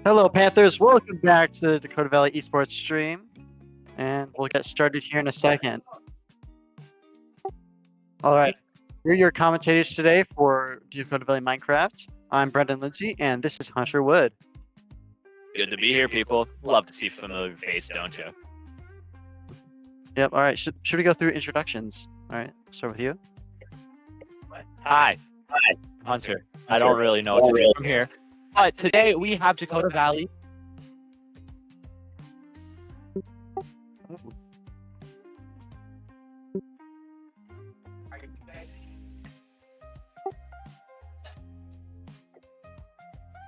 Hello, Panthers. Welcome back to the Dakota Valley Esports stream. And we'll get started here in a second. All right. We're your commentators today for Dakota Valley Minecraft. I'm Brendan Lindsay, and this is Hunter Wood. Good to be here, people. Love to see familiar face, don't you? Yep. All right. Should we go through introductions? All right. Start with you. Hi, Hunter. I don't really know what to do from here. But today we have Dakota Valley.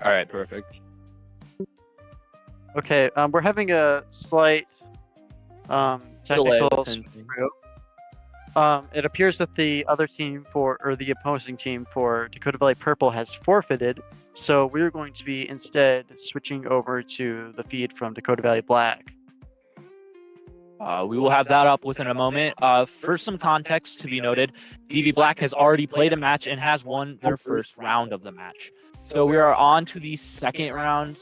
All right, perfect. Okay. We're having a slight technical within- screw. It appears that the the opposing team for Dakota Valley Purple has forfeited, so we're going to be instead switching over to the feed from Dakota Valley Black. We will have that up within a moment. For some context to be noted, DV Black has already played a match and has won their first round of the match. So we are on to the second round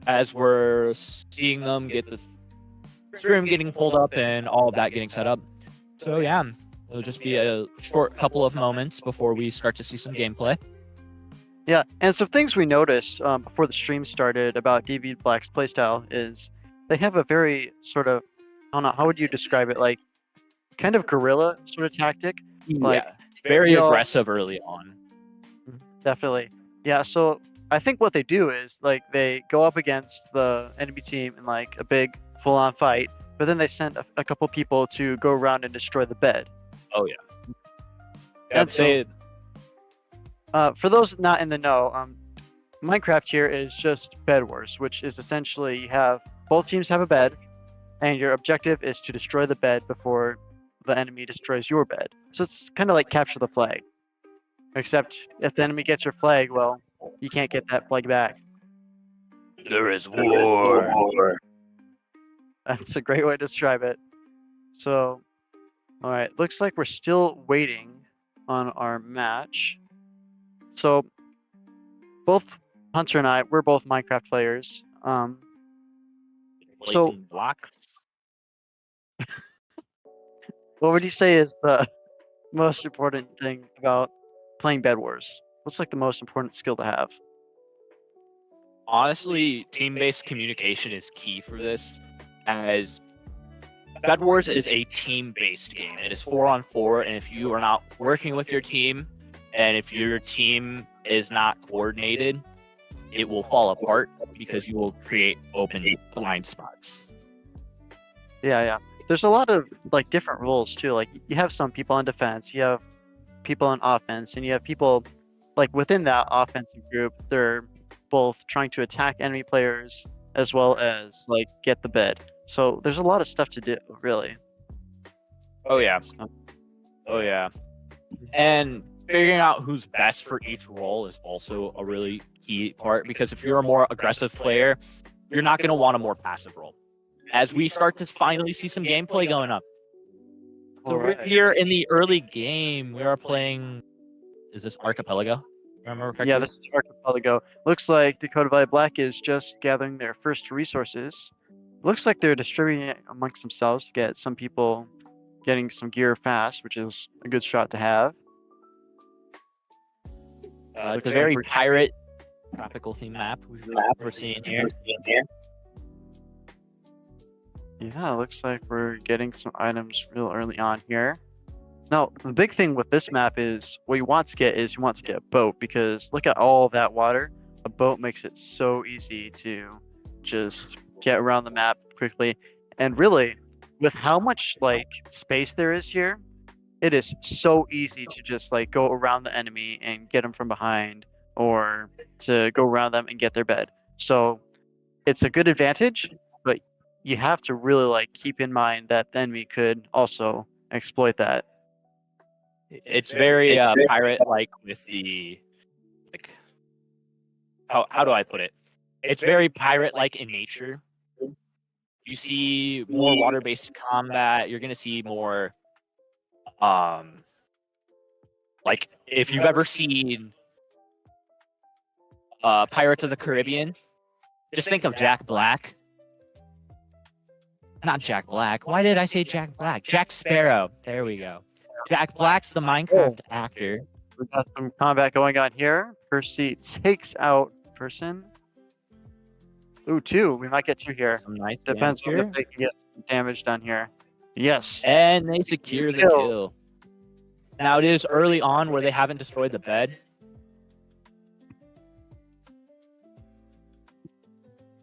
as we're seeing them get the stream getting pulled up and all of that getting set up. So yeah, it'll just be a short couple of moments before we start to see some gameplay. Yeah, and some things we noticed before the stream started about DV Black's playstyle is they have a very sort of, I don't know, how would you describe it? Like, kind of guerrilla sort of tactic. Like, Yeah, very you know- aggressive early on. Definitely. Yeah, so I think what they do is, like, they go up against the enemy team in, like, a big full-on fight, but then they send a couple people to go around and destroy the bed. Oh yeah. And Yep, For those not in the know, Minecraft here is just Bed Wars, which is essentially you have both teams have a bed, and your objective is to destroy the bed before the enemy destroys your bed. So it's kind of like capture the flag, except if the enemy gets your flag, well, you can't get that flag back. there is war. That's a great way to describe it. So, all right, looks like we're still waiting on our match. So, both Hunter and I, we're both Minecraft players. So- Placing blocks. What would you say is the most important thing about playing Bed Wars? What's like the most important skill to have? Honestly, team-based communication is key for this, as Bed Wars is a team-based game. It is 4-on-4, and if you are not working with your team, and if your team is not coordinated, it will fall apart because you will create open blind spots. Yeah. There's a lot of like different roles too. Like you have some people on defense, you have people on offense, and you have people like within that offensive group. They're both trying to attack enemy players as well as like get the bed. So there's a lot of stuff to do, really. Oh yeah. So, Oh yeah. And figuring out who's best for each role is also a really key part, because if you're a more aggressive player, you're not going to want a more passive role. As we start to finally see some gameplay going up. So we're alright. here in the early game. We are playing. Is this Archipelago? Remember correctly? Yeah, this is Archipelago. Looks like Dakota Valley Black is just gathering their first resources. Looks like they're distributing it amongst themselves to get some people getting some gear fast, which is a good shot to have. It's a very pirate tropical theme map we're seeing here. Yeah, looks like we're getting some items real early on here. Now, the big thing with this map is what you want to get a boat, because look at all that water. A boat makes it so easy to just get around the map quickly. And really, with how much like space there is here, it is so easy to just like go around the enemy and get them from behind, or to go around them and get their bed. So it's a good advantage, but you have to really like keep in mind that the enemy could also exploit that. It's very pirate-like with the like. How do I put it? It's very pirate-like in nature. You see more water-based combat. You're gonna see more, like if you've ever seen Pirates of the Caribbean. Just think of Jack Black. Not Jack Black. Why did I say Jack Black? Jack Sparrow. There we go. Jack Black's the Minecraft actor. We got some combat going on here. Percy takes out person. Ooh, 2. We might get 2 here. Some nice Depends on damage if they can get some damage done here. Yes. and they secure the kill. Now it is early on where they haven't destroyed the bed.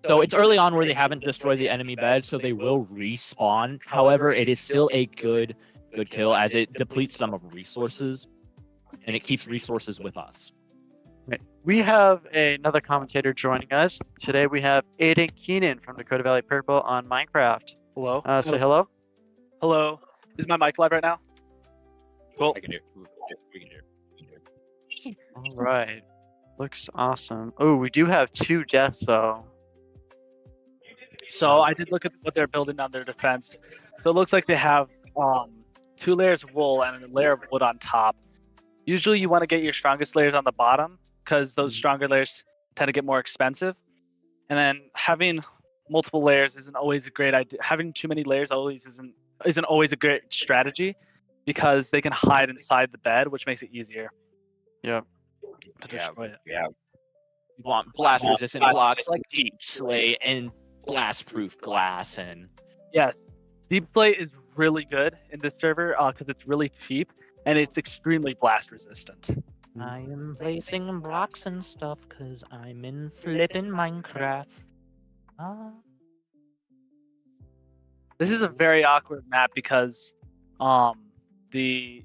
So it's early on where they haven't destroyed the enemy bed, so they will respawn. However, it is still a good kill as it depletes some of resources, and it keeps resources with us. We have another commentator joining us. Today we have Aiden Keenan from Dakota Valley Purple on Minecraft. Hello. Say hello. Hello. Is my mic live right now? Cool. I can do. We can do. All right. Looks awesome. Oh, we do have 2 deaths though. So I did look at what they're building on their defense. So it looks like they have 2 layers of wool and a layer of wood on top. Usually you want to get your strongest layers on the bottom because those stronger layers tend to get more expensive. And then having multiple layers isn't always a great idea. Having too many layers isn't always a great strategy because they can hide inside the bed, which makes it easier. Yep. To destroy it. Yeah. You want blast resistant blocks like deep slate and blast proof glass and Deep slate is really good in this server because it's really cheap and it's extremely blast resistant. I am placing blocks and stuff because I'm in flipping Minecraft. This is a very awkward map because the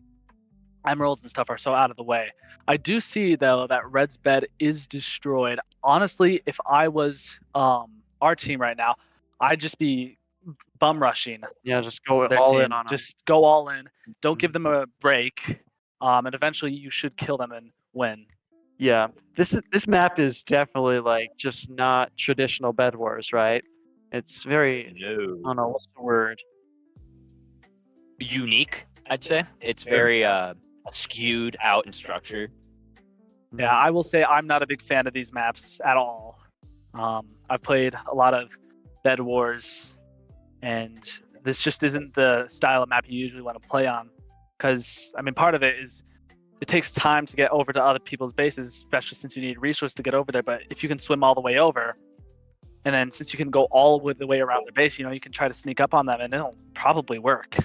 emeralds and stuff are so out of the way. I do see though that Red's bed is destroyed. Honestly, if I was our team right now, I'd just be bum rushing. Yeah, just go their all team. in on them. Just go all in. Don't give them a break. And eventually you should kill them and win. Yeah, this map is definitely like just not traditional Bed Wars, right? It's very I don't know what's the word. Unique, I'd say. It's very skewed out in structure. Yeah, I will say I'm not a big fan of these maps at all. I've played a lot of Bed Wars, and this just isn't the style of map you usually want to play on. Because, I mean, part of it is it takes time to get over to other people's bases, especially since you need resources to get over there. But if you can swim all the way over, and then since you can go all the way around their base, you can try to sneak up on them, and it'll probably work.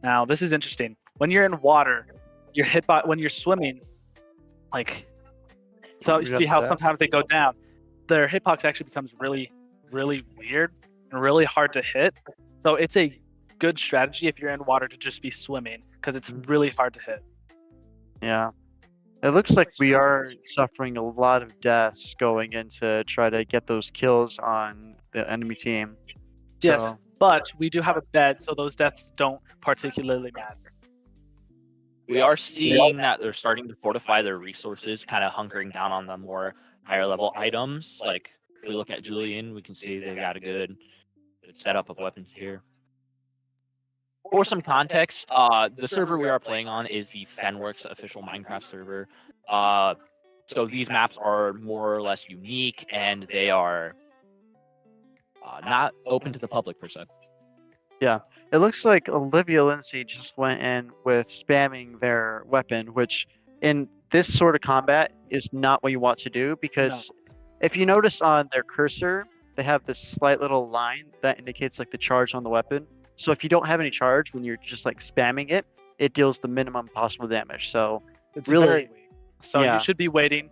Now, this is interesting. When you're in water, you're hit by when you're swimming, so you see how sometimes they go down. Their hitbox actually becomes really, really weird and really hard to hit. So it's a good strategy if you're in water to just be swimming because it's really hard to hit. Yeah. It looks like we are suffering a lot of deaths going in to try to get those kills on the enemy team. Yes, So, but we do have a bed, so those deaths don't particularly matter. We are seeing that they're starting to fortify their resources, kind of hunkering down on the more higher level items. Like if we look at Julian, we can see they got a good setup of weapons here. For some context, the server we are playing on is the Fenworks official Minecraft server. So these maps are more or less unique, and they are not open to the public per se. yeah. It looks like Olivia Lindsay just went in with spamming their weapon, which in this sort of combat is not what you want to do because if you notice on their cursor, they have this slight little line that indicates like the charge on the weapon. So if you don't have any charge when you're just like spamming it, it deals the minimum possible damage. So It's really very weak. So yeah. you should be waiting,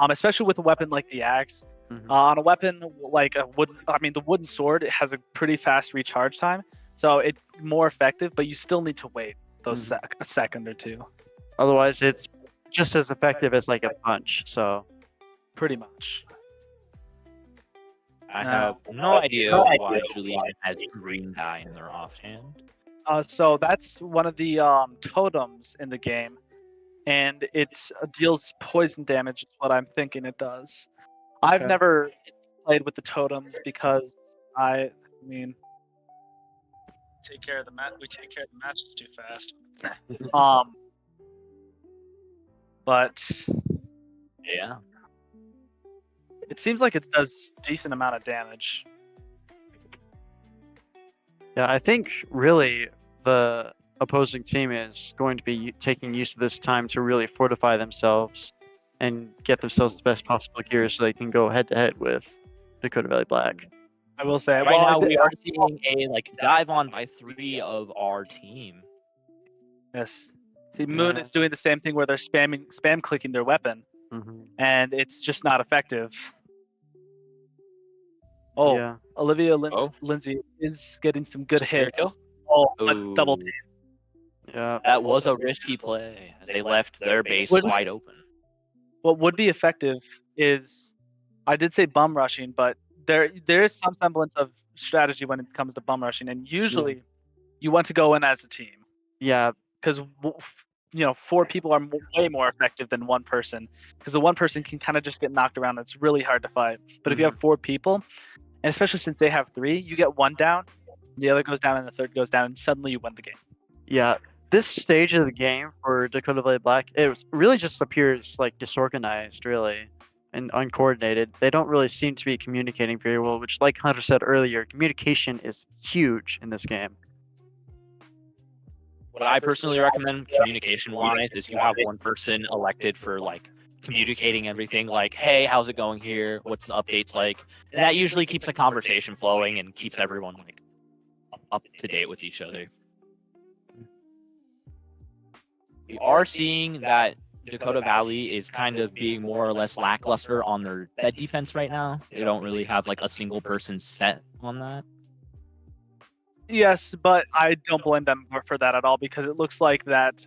especially with a weapon like the axe. Mhm. On a weapon like the wooden sword, it has a pretty fast recharge time, so it's more effective. But you still need to wait those a second or two. Otherwise, it's just as effective as like a punch. So Pretty much. I have no idea why Julian has green dye in their offhand. So that's one of the totems in the game, and it deals poison damage. Is what I'm thinking it does. I've never played with the totems because I mean, take care of the we take care of the matches too fast. But Yeah. It seems like it does decent amount of damage. Yeah, I think really the opposing team is going to be taking use of this time to really fortify themselves and get themselves the best possible gear so they can go head to head with Dakota Valley Black. I will say. Right now, we are seeing a dive on by 3 of our team. Yes. See, Moon Yeah. is doing the same thing where they're spam clicking their weapon, and it's just not effective. Oh, Yeah. Olivia Oh. Lindsay is getting some good Superior kill? hits. Oh, but double Ooh. team. Yeah. That was a risky play as they left their base Would- wide open. What would be effective is, I did say bum rushing, but there is some semblance of strategy when it comes to bum rushing, and usually you want to go in as a team Yeah. because 4 people are way more effective than one person, because the one person can kind of just get knocked around. It's really hard to fight. But if you have 4 people, and especially since they have 3, you get one down, the other goes down, and the third goes down, and suddenly you win the game. Yeah. This stage of the game for Dakota Valley Black, it really just appears like disorganized, really, and uncoordinated. They don't really seem to be communicating very well, which, like Hunter said earlier, communication is huge in this game. What I personally recommend communication-wise is you have one person elected for communicating everything, like, hey, how's it going here? What's the updates like? And that usually keeps the conversation flowing and keeps everyone up to date with each other. We are seeing that Dakota Valley is kind of being more or less lackluster on their bed defense right now. They don't really have a single person set on that. Yes, but I don't blame them for that at all, because it looks like that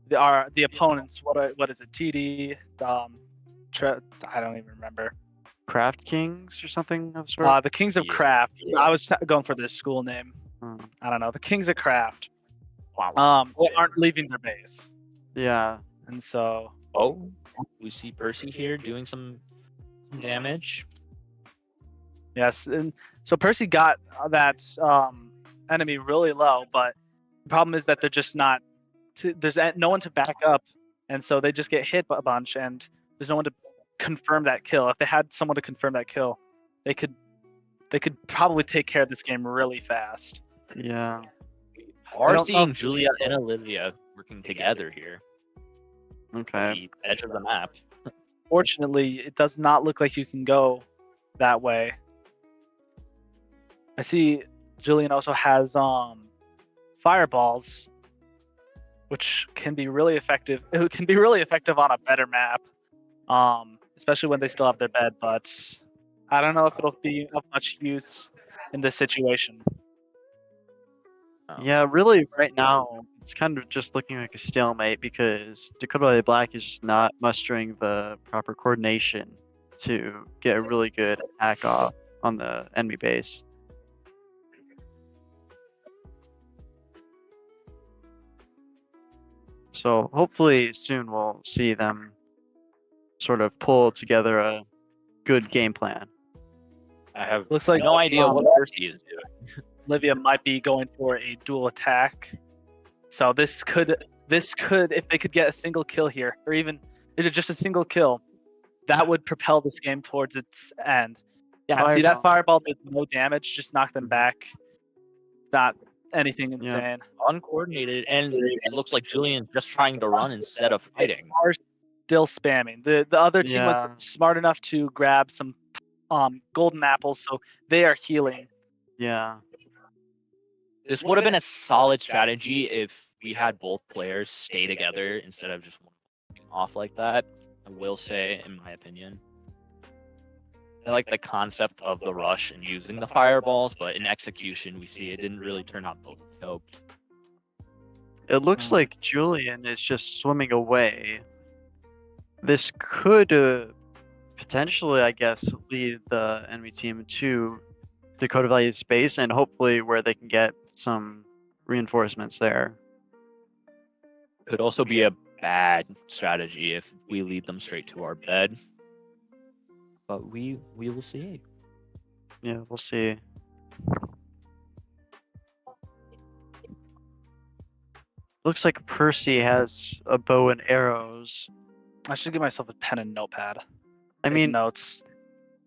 the opponents, what is it, TD, I don't even remember. Craft Kings or something of the sort? The Kings of Yeah. Craft. I was going for their school name. I don't know. The Kings of Craft. They aren't leaving their base, Yeah. and so. Oh, we see Percy here doing some damage. Yes, and so Percy got that enemy really low, but the problem is that they're just not. There's no one to back up, and so they just get hit a bunch, and there's no one to confirm that kill. If they had someone to confirm that kill, they could probably take care of this game really fast. Yeah. Are seeing Julia and Olivia working together here. Okay. The edge of the map. Fortunately, it does not look like you can go that way. I see Julian also has fireballs, which can be really effective. It can be really effective on a better map, especially when they still have their bed. But I don't know if it'll be of much use in this situation. Yeah, really, right now, it's kind of just looking like a stalemate because Dakota Valley Black is just not mustering the proper coordination to get a really good attack off on the enemy base. So hopefully soon we'll see them sort of pull together a good game plan. I have Looks like no idea what Percy is doing. Olivia might be going for a dual attack. So this could, if they could get a single kill here, or even just a single kill, that would propel this game towards its end. Yeah, see, that fireball did no damage, just knocked them back. Not anything insane. Uncoordinated, and it looks like Julian's just trying to run instead of fighting. They are still spamming. The other team was smart enough to grab some golden apples, so they are healing. Yeah. This would have been a solid strategy if we had both players stay together instead of just off like that. I will say, in my opinion. I like the concept of the rush and using the fireballs, but in execution, we see it didn't really turn out the way we hoped. It looks like Julian is just swimming away. This could potentially, I guess, lead the enemy team to Dakota Valley's base and hopefully where they can get some reinforcements there. Could also be a bad strategy if we lead them straight to our bed. But we will see. Yeah, we'll see. Looks like Percy has a bow and arrows. I should give myself a pen and notepad. I mean, notes.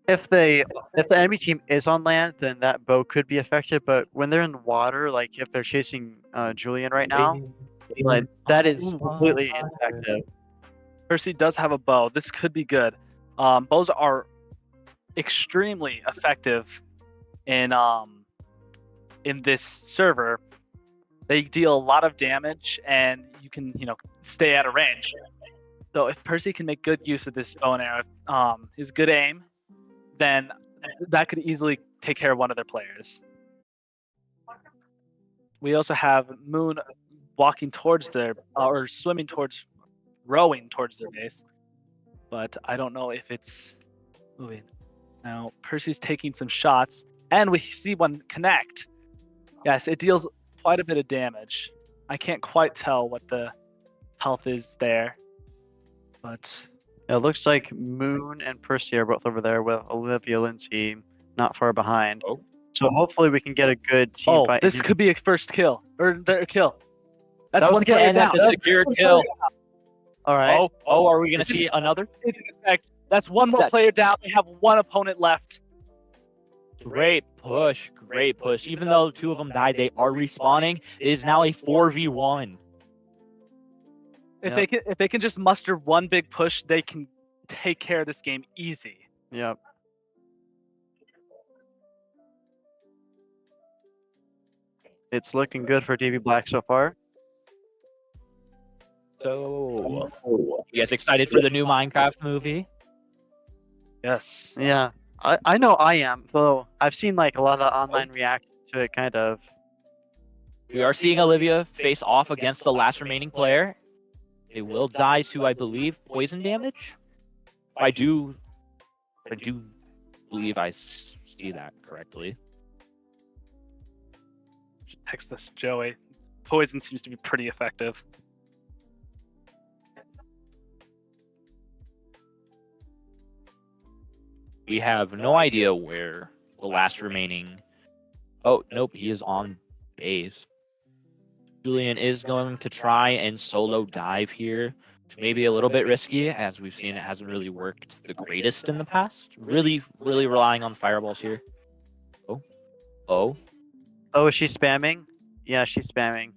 if the enemy team is on land, then that bow could be effective. But when they're in the water, like if they're chasing Julian right now, like that is completely ineffective. Percy does have a bow. This could be good. Bows are extremely effective in this server. They deal a lot of damage, and you can stay out of range. So if Percy can make good use of this bow and arrow, his good aim, then that could easily take care of one of their players. We also have Moon walking towards their or rowing towards their base, but I don't know if it's moving. Now Percy's taking some shots, and we see one connect. Yes, it deals quite a bit of damage. I can't quite tell what the health is there, but It looks like Moon and Percy are both over there with Olivia Lindsay not far behind. Oh. So hopefully we can get a good team fight. This could be a first kill or their kill. That's That was one a kill, player And down. that's a secure kill. All right. Oh, are we gonna see another? That's one more player down. They have one opponent left. Great push. Even though 2 of them died, they are respawning. It is now a 4v1. If they can just muster one big push, they can take care of this game easy. Yep. It's looking good for DV Black so far. So, you guys excited for the new Minecraft movie? Yes. Yeah. I know I am, though I've seen like a lot of online reactions to it kind of. We are seeing Olivia face off against the last remaining player. They will die to, I believe, poison damage. I do believe I see that correctly. Text this, Joey. Poison seems to be pretty effective. We have no idea where the last remaining... Oh, nope, he is on base. Julian is going to try and solo dive here, which may be a little bit risky, as we've seen it hasn't really worked the greatest in the past. Really relying on fireballs here. Oh, is she spamming? Yeah, she's spamming.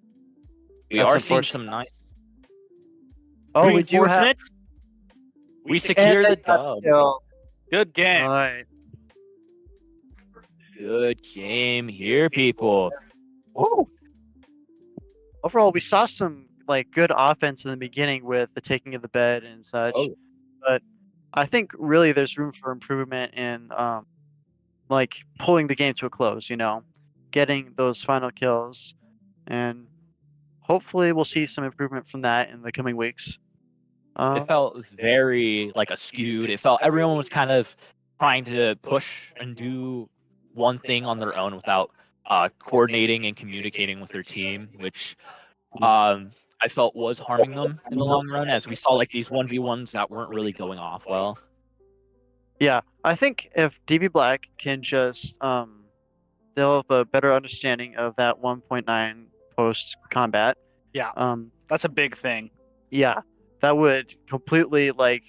we That's are seeing unfortunate. some nice... Oh, we do have. reinforcements. We secure the dub. Good game. All right. Good game here, people. Woo! Overall, we saw some like good offense in the beginning with the taking of the bed and such, Oh. but I think really there's room for improvement in like pulling the game to a close. Getting those final kills, and hopefully we'll see some improvement from that in the coming weeks. It felt very like skewed. It felt everyone was kind of trying to push and do one thing on their own without coordinating and communicating with their team, which I felt was harming them in the long run, as we saw like these 1v1s that weren't really going off well. Yeah, I think if DB Black can just develop a better understanding of that 1.9 post combat. Yeah. That's a big thing. Yeah, that would completely like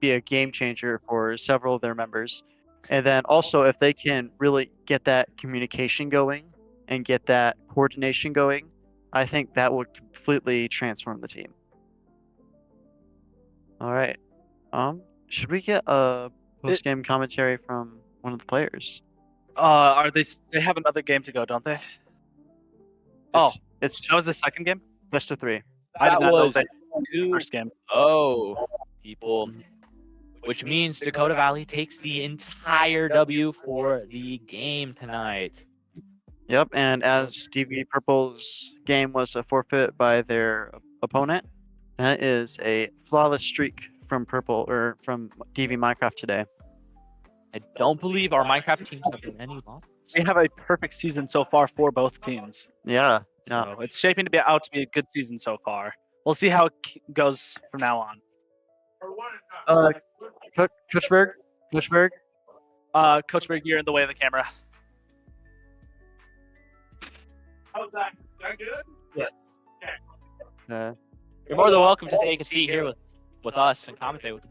be a game changer for several of their members. And then also if they can really get that communication going and get that coordination going, I think that would completely transform the team. All right. Should we get a post-game commentary from one of the players? They have another game to go, don't they? It's That was the second game? best of 3. I did That not know was that two- first game. People. Which means Dakota Valley takes the entire W for the game tonight. Yep, and as DV Purple's game was a forfeit by their opponent, that is a flawless streak from Purple or from DV Minecraft today. I don't believe our Minecraft teams have been any losses. We have a perfect season so far for both teams. Yeah. So it's shaping to be out to be a good season so far. We'll see how it goes from now on. Kuchberg? Coach Berg, you're in the way of the camera. How's that? Is that good? Yes. You're more than welcome to take a seat here with us and commentate with them.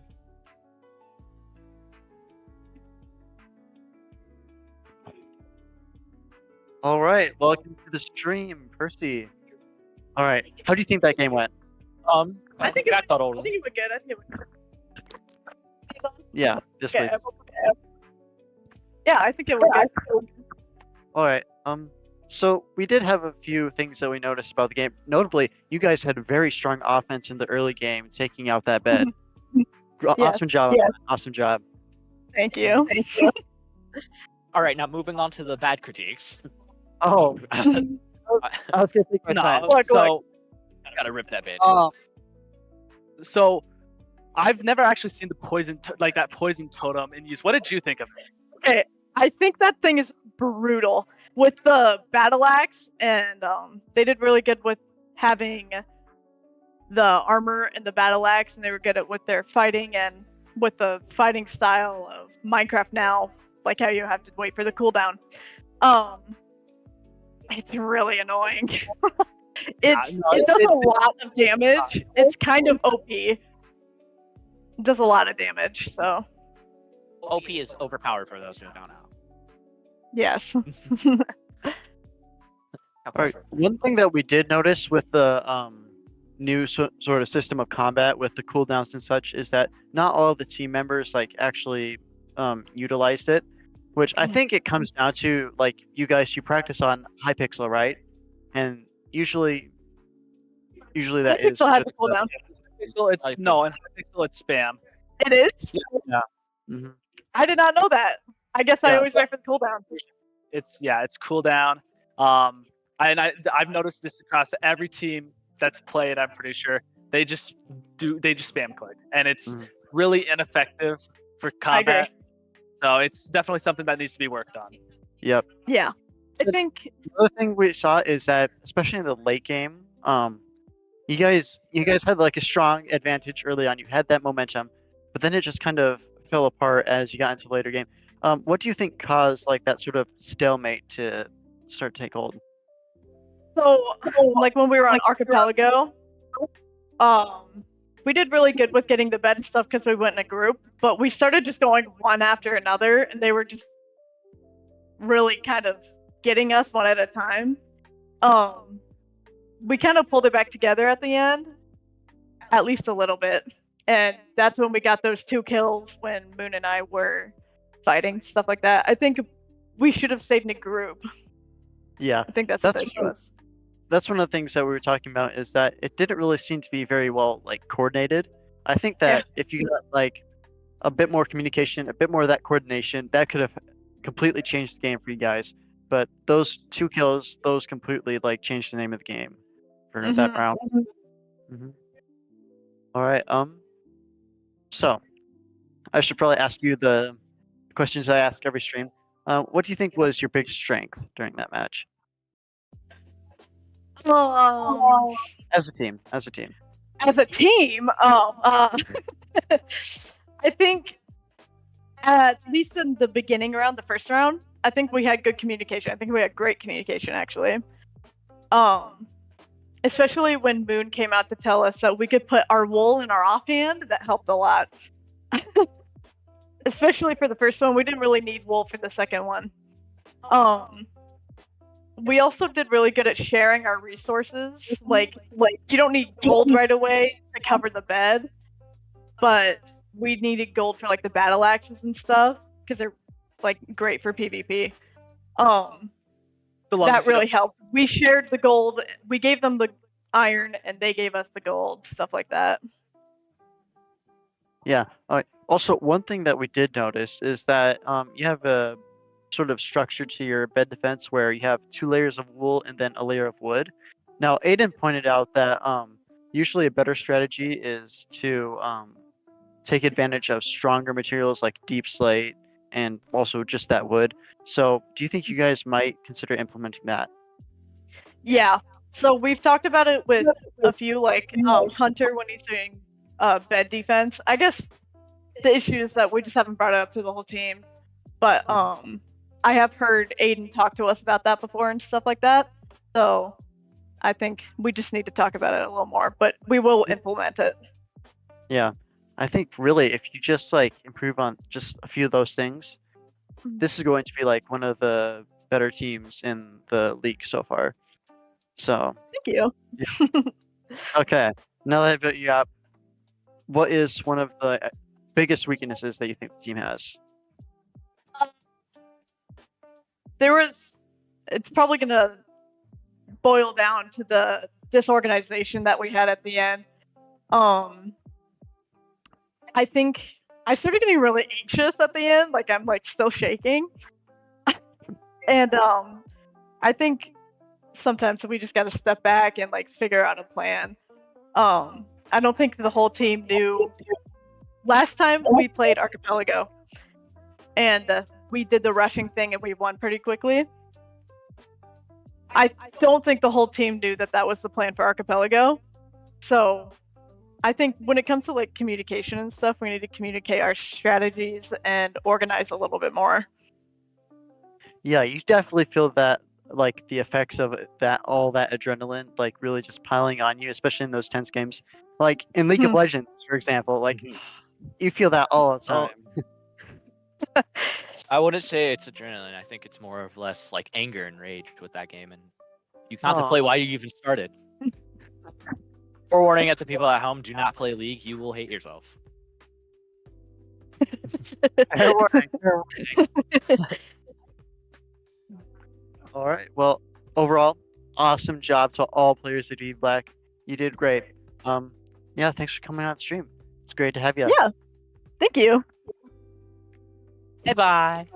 All right, welcome to the stream, Percy. All right, how do you think that game went? I think I thought I think it went good. I think it went good. Yeah, this Okay, was. yeah, I think it went good. All right. So we did have a few things that we noticed about the game. Notably, you guys had a very strong offense in the early game, taking out that bed. Awesome job. yes. Awesome job. Thank you. All right, now moving on to the bad critiques. Oh, I was gonna take my No, time. Look, so Gotta rip that band. so I've never actually seen the poison like that poison totem in use. What did you think of it? Okay, I think that thing is brutal with the battle axe, and they did really good with having the armor and the battle axe, and they were good at with their fighting and with the fighting style of Minecraft now, like how you have to wait for the cooldown. It's really annoying. It does a lot of damage. It's kind of OP. It does a lot of damage, so OP is overpowered for those who don't know. yes. All right. One thing that we did notice with the new sort of system of combat with the cooldowns and such is that not all of the team members like actually utilized it, which I think it comes down to like you practice on Hypixel, right? And usually that is Hypixel has just a cooldown. Hypixel, it's no, in Hypixel it's spam. It is? Yeah. Mhm. I did not know that. I guess I Yeah. always wait for the cooldown. It's cooldown. I've noticed this across every team that's played. I'm pretty sure they just spam click, and it's Mhm. really ineffective for I agree. combat. So it's definitely something that needs to be worked on. Yep. Yeah. I think The other thing we saw is that, especially in the late game, you guys had like a strong advantage early on. You had that momentum, but then it just kind of fell apart as you got into the later game. What do you think caused like that sort of stalemate to start to take hold? so. Like when we were on Archipelago, we did really good with getting the bed and stuff because we went in a group. But we started just going one after another, and they were just really kind of getting us one at a time. We kind of pulled it back together at the end, at least a little bit, and that's when we got those 2 kills when Moon and I were fighting, stuff like that. I think we should have stayed in a group. Yeah, I think that's That's what the issue was. that's one of the things that we were talking about is that it didn't really seem to be very well like coordinated. I think that if you got like a bit more communication, a bit more of that coordination, that could have completely changed the game for you guys. But those 2 kills, those completely like changed the name of the game for that Mhm. round. All right. So I should probably ask you the questions I ask every stream. What do you think was your biggest strength during that match Well, as a team? As a team. as a team, I think at least in the beginning round, the first round, I think we had good communication. I think we had great communication actually. Especially when Moon came out to tell us that we could put our wool in our offhand, that helped a lot. Especially for the first one, we didn't really need wool for the second one. We also did really good at sharing our resources. Like you don't need gold right away to cover the bed, but we needed gold for like the battle axes and stuff because they're like great for PvP. That really helped. We shared the gold. We gave them the iron, and they gave us the gold. Stuff like that. Yeah. All right. Also, one thing that we did notice is that you have a sort of structure to your bed defense where you have 2 layers of wool and then a layer of wood. Now, Aiden pointed out that usually a better strategy is to take advantage of stronger materials like deep slate and also just that wood. So, do you think you guys might consider implementing that? Yeah. So we've talked about it with a few, like Hunter when he's doing bed defense. I guess the issue is that we just haven't brought it up to the whole team. But I have heard Aiden talk to us about that before and stuff like that. So I think we just need to talk about it a little more. But we will implement it. Yeah. I think really if you just like improve on just a few of those things, this is going to be like one of the better teams in the league so far. So, Thank you. okay, now that I've built you up, what is one of the biggest weaknesses that you think the team has? It's probably gonna boil down to the disorganization that we had at the end. I think I started getting really anxious at the end, like I'm like still shaking. And I think sometimes we just gotta step back and like figure out a plan. I don't think the whole team knew. Last time we played Archipelago, and we did the rushing thing and we won pretty quickly. I don't think the whole team knew that that was the plan for Archipelago. So I think when it comes to like communication and stuff, we need to communicate our strategies and organize a little bit more. Yeah, you definitely feel that, like the effects of that, all that adrenaline, like really just piling on you, especially in those tense games. Like in League of Legends, for example, like you feel that all the time. I wouldn't say it's adrenaline. I think it's more of less like anger and rage with that game, and you contemplate why you even started. Forewarning at the people at home: do not play League. You will hate yourself. Fair warning, fair warning. All right. Well, overall, awesome job to all players at DV Black. You did great. Yeah, thanks for coming on the stream. It's great to have you. Yeah. Thank you. Bye.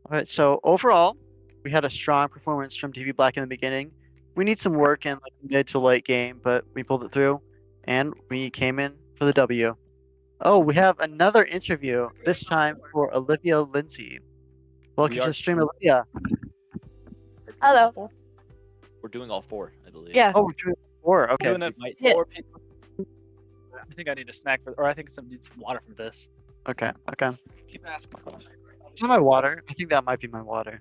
All right. So overall, we had a strong performance from DV Black in the beginning. We need some work in like mid to late game, but we pulled it through, and we came in for the W. Oh, we have another interview, this time for Olivia Lindsay. Welcome to the stream, Olivia. Hello. We're doing all four, I believe. Yeah. Oh, we're doing 4. Okay. Doing it Yeah. for people. I think I need a snack or I think I need some water from this. Okay. Okay. Keep asking. Is that my water? I think that might be my water.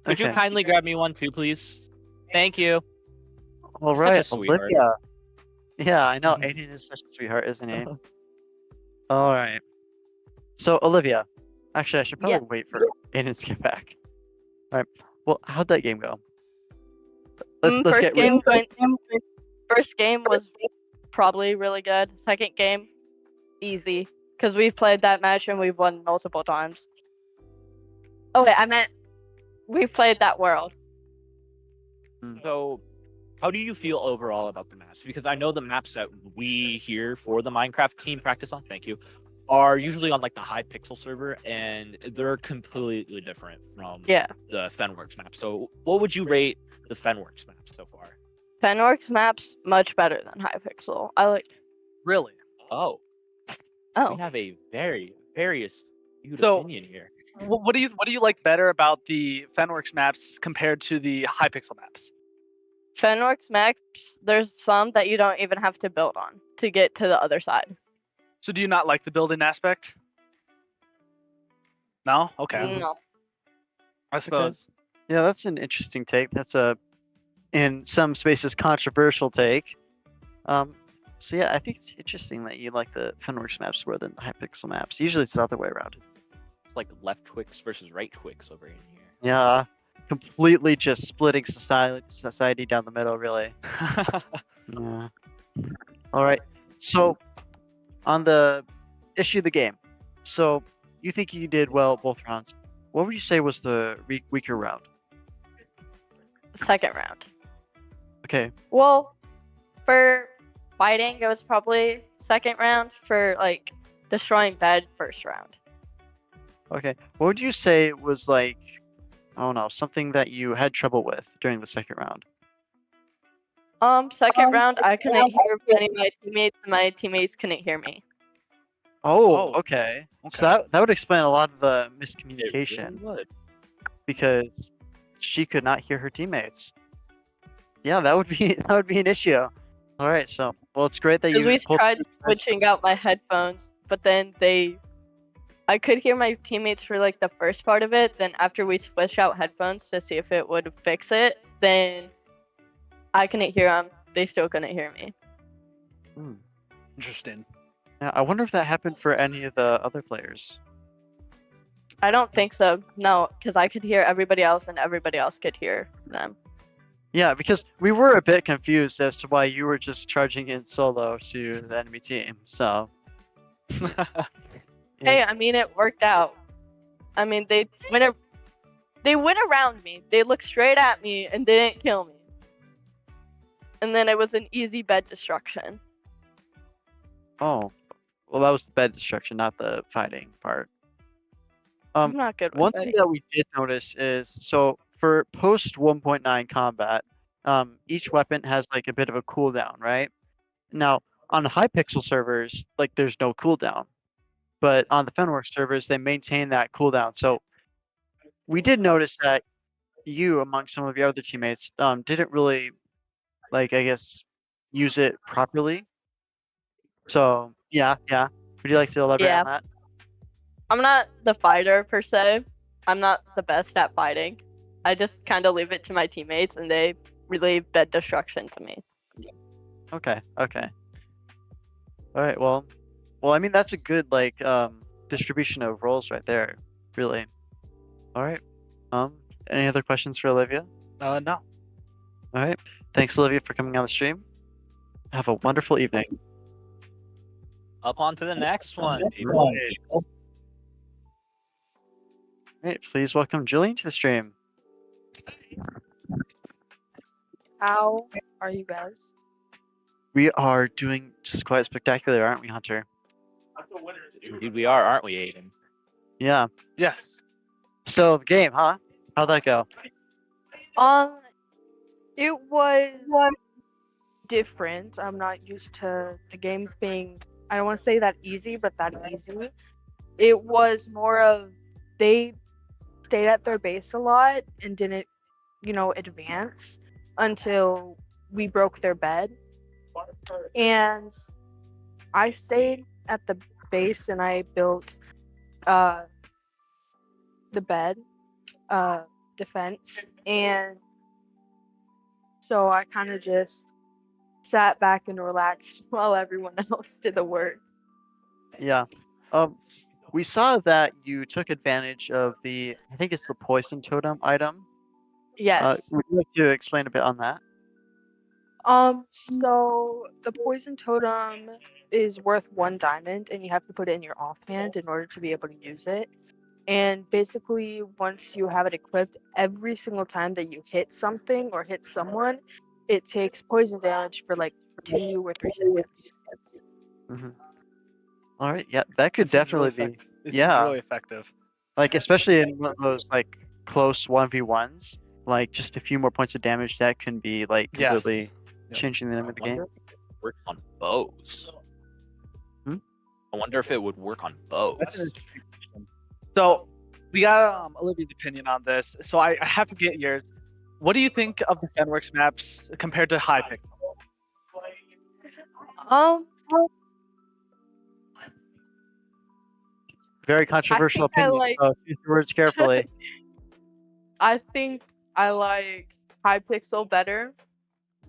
Could you Okay. kindly grab me one too, please? Thank you. All Such a right, sweetheart. Olivia. Yeah, I know. Aiden is such a sweetheart, isn't he? All right. So, Olivia. Actually, I should probably wait for Aiden to get back. All right. Well, how'd that game go? Let's get First game was probably really good. Second game, easy, because we've played that match and we've won multiple times. Oh wait, I meant we've played that world. So, how do you feel overall about the maps? Because I know the maps that we here for the Minecraft team practice on, thank you, are usually on like the high pixel server, and they're completely different from Yeah. the Fenworks map. So, what would you rate the Fenworks map so far? Fenworks maps much better than Hypixel. I like. Really? Oh, Oh, we have a very skewed So- opinion here. What do you like better about the Fenworks maps compared to the Hypixel maps? Fenworks maps. There's some that you don't even have to build on to get to the other side. So do you not like the building aspect? No? Okay. No. I suppose. Yeah, that's an interesting take. That's a, in some spaces, controversial take. So yeah, I think it's interesting that you like the Fenworks maps more than the Hypixel maps. Usually it's the other way around. It's like left Twix versus right Twix over in here. Yeah, completely just splitting society down the middle, really. Yeah. All right. So, on the issue of the game, so you think you did well both rounds. What would you say was the weaker round? Second round. Okay. Well, for fighting, it was probably second round. For like destroying bed, first round. Okay. What would you say was like, I don't know, something that you had trouble with during the second round? Second round, I couldn't hear any of my teammates, and my teammates couldn't hear me. Oh, Oh, okay. Okay. So that would explain a lot of the It miscommunication really would. because she could not hear her teammates. Yeah, that would be that would be an issue. All right. So, well, it's great that Because you we pulled tried this- switching out my headphones, but then I could hear my teammates for like the first part of it. Then after we switched out headphones to see if it would fix it, then I couldn't hear them. They still couldn't hear me. Interesting. Yeah, I wonder if that happened for any of the other players. I don't think so. No, because I could hear everybody else and everybody else could hear them. Yeah, because we were a bit confused as to why you were just charging in solo to the enemy team. So Hey, I mean, it worked out. I mean, they went around me. They looked straight at me and didn't kill me. And then it was an easy bed destruction. oh, well, that was the bed destruction, not the fighting part. I'm not good with One it. thing that we did notice is so for post 1.9 combat, each weapon has like a bit of a cooldown, right? Now on Hypixel servers, like there's no cooldown, but on the Fenworks servers, they maintain that cooldown. So we did notice that you, among some of your other teammates, didn't really like, I guess, use it properly. So yeah. Would you like to elaborate Yeah. on that? I'm not the fighter per se. I'm not the best at fighting. I just kind of leave it to my teammates and they relay bed destruction to me. Okay. All right. Well, I mean that's a good like distribution of roles right there, really. All right. Any other questions for Olivia? No. All right. Thanks, Olivia, for coming on the stream. Have a wonderful evening. Up on to the next one, people. All right. Please welcome Julian to the stream. How are you guys? We are doing just quite spectacular, aren't we, Hunter? Indeed, we are, aren't we, Aiden? Yeah. Yes. So the game, huh? How'd that go? It was different. I'm not used to the games being, I don't want to say that easy, but that easy. It was more of they stayed at their base a lot and didn't, advance until we broke their bed. And I stayed at the base and I built the bed defense, and so I kind of just sat back and relaxed while everyone else did the work. Yeah. We saw that you took advantage of the, I think it's the poison totem item. Yes. Would you like to explain a bit on that? So the poison totem is worth 1 diamond, and you have to put it in your offhand in order to be able to use it. And basically, once you have it equipped, every single time that you hit something or hit someone, it takes poison damage for like 2 or 3 seconds. Mm-hmm. All right. Yeah, that could definitely be. It Yeah. seems really effective. Like especially in one of those like close 1v1s, like just a few more points of damage that can be like Yes. completely Yep. changing the name of the game. Wonder if it would work on bows. Hmm? I wonder if it would work on bows. That's an interesting question. So we got Olivia's opinion on this. So I have to get yours. What do you think of the Fenworks maps compared to Hypixel? Very controversial I opinion. like- So choose your words carefully. I think I like Hypixel better.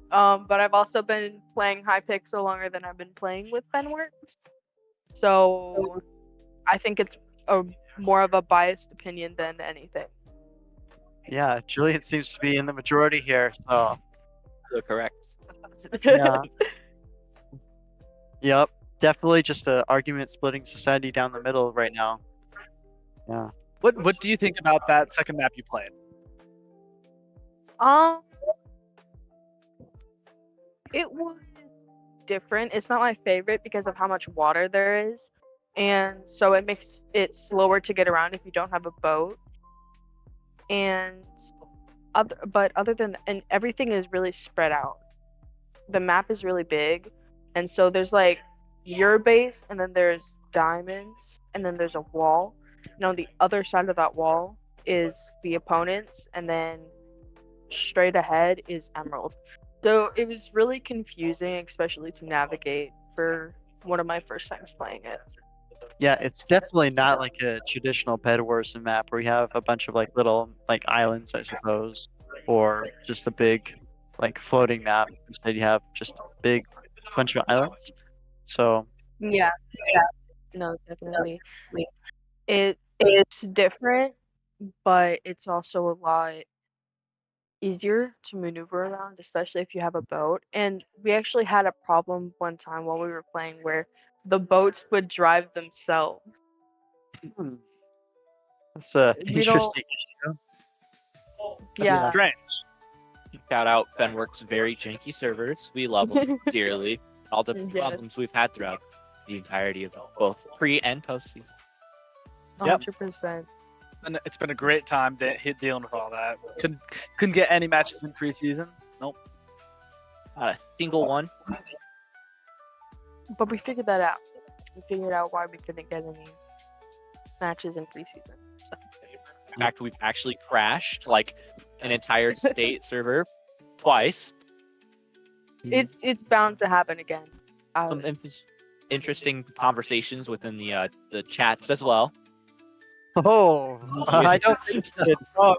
But I've also been playing Hypixel longer than I've been playing with Fenworks. So I think it's a more of a biased opinion than anything. Yeah, Julian seems to be in the majority here. So So correct. yeah. Yep. Definitely just an argument splitting society down the middle right now. Yeah. What do you think about that second map you played? It was different. It's not my favorite because of how much water there is, and so it makes it slower to get around if you don't have a boat. And other than, and everything is really spread out. The map is really big, and so there's like your base, and then there's diamonds, and then there's a wall. And on the other side of that wall is the opponents, and then straight ahead is emerald. So it was really confusing, especially to navigate for one of my first times playing it. Yeah, it's definitely not like a traditional Bed Wars map where you have a bunch of like little like islands, I suppose, or just a big like floating map. Instead, you have just a big bunch of islands. So Yeah, no, definitely. It It's different, but it's also a lot easier to maneuver around, especially if you have a boat. And we actually had a problem one time while we were playing where the boats would drive themselves. Hmm. That's We don't, interesting issue. yeah. Strange. Shout out Fenwork's very janky servers. We love them dearly. All the Yes. problems we've had throughout the entirety of both pre and post season. Yep. 100%. And it's been a great time dealing with all that. Couldn't get any matches in preseason. Nope. Not a single one. But we figured that out. We figured out why we couldn't get any matches in preseason. In fact, we've actually crashed like an entire state server twice. It's bound to happen again. Some interesting conversations within the chats as well. Oh, I don't think Oh,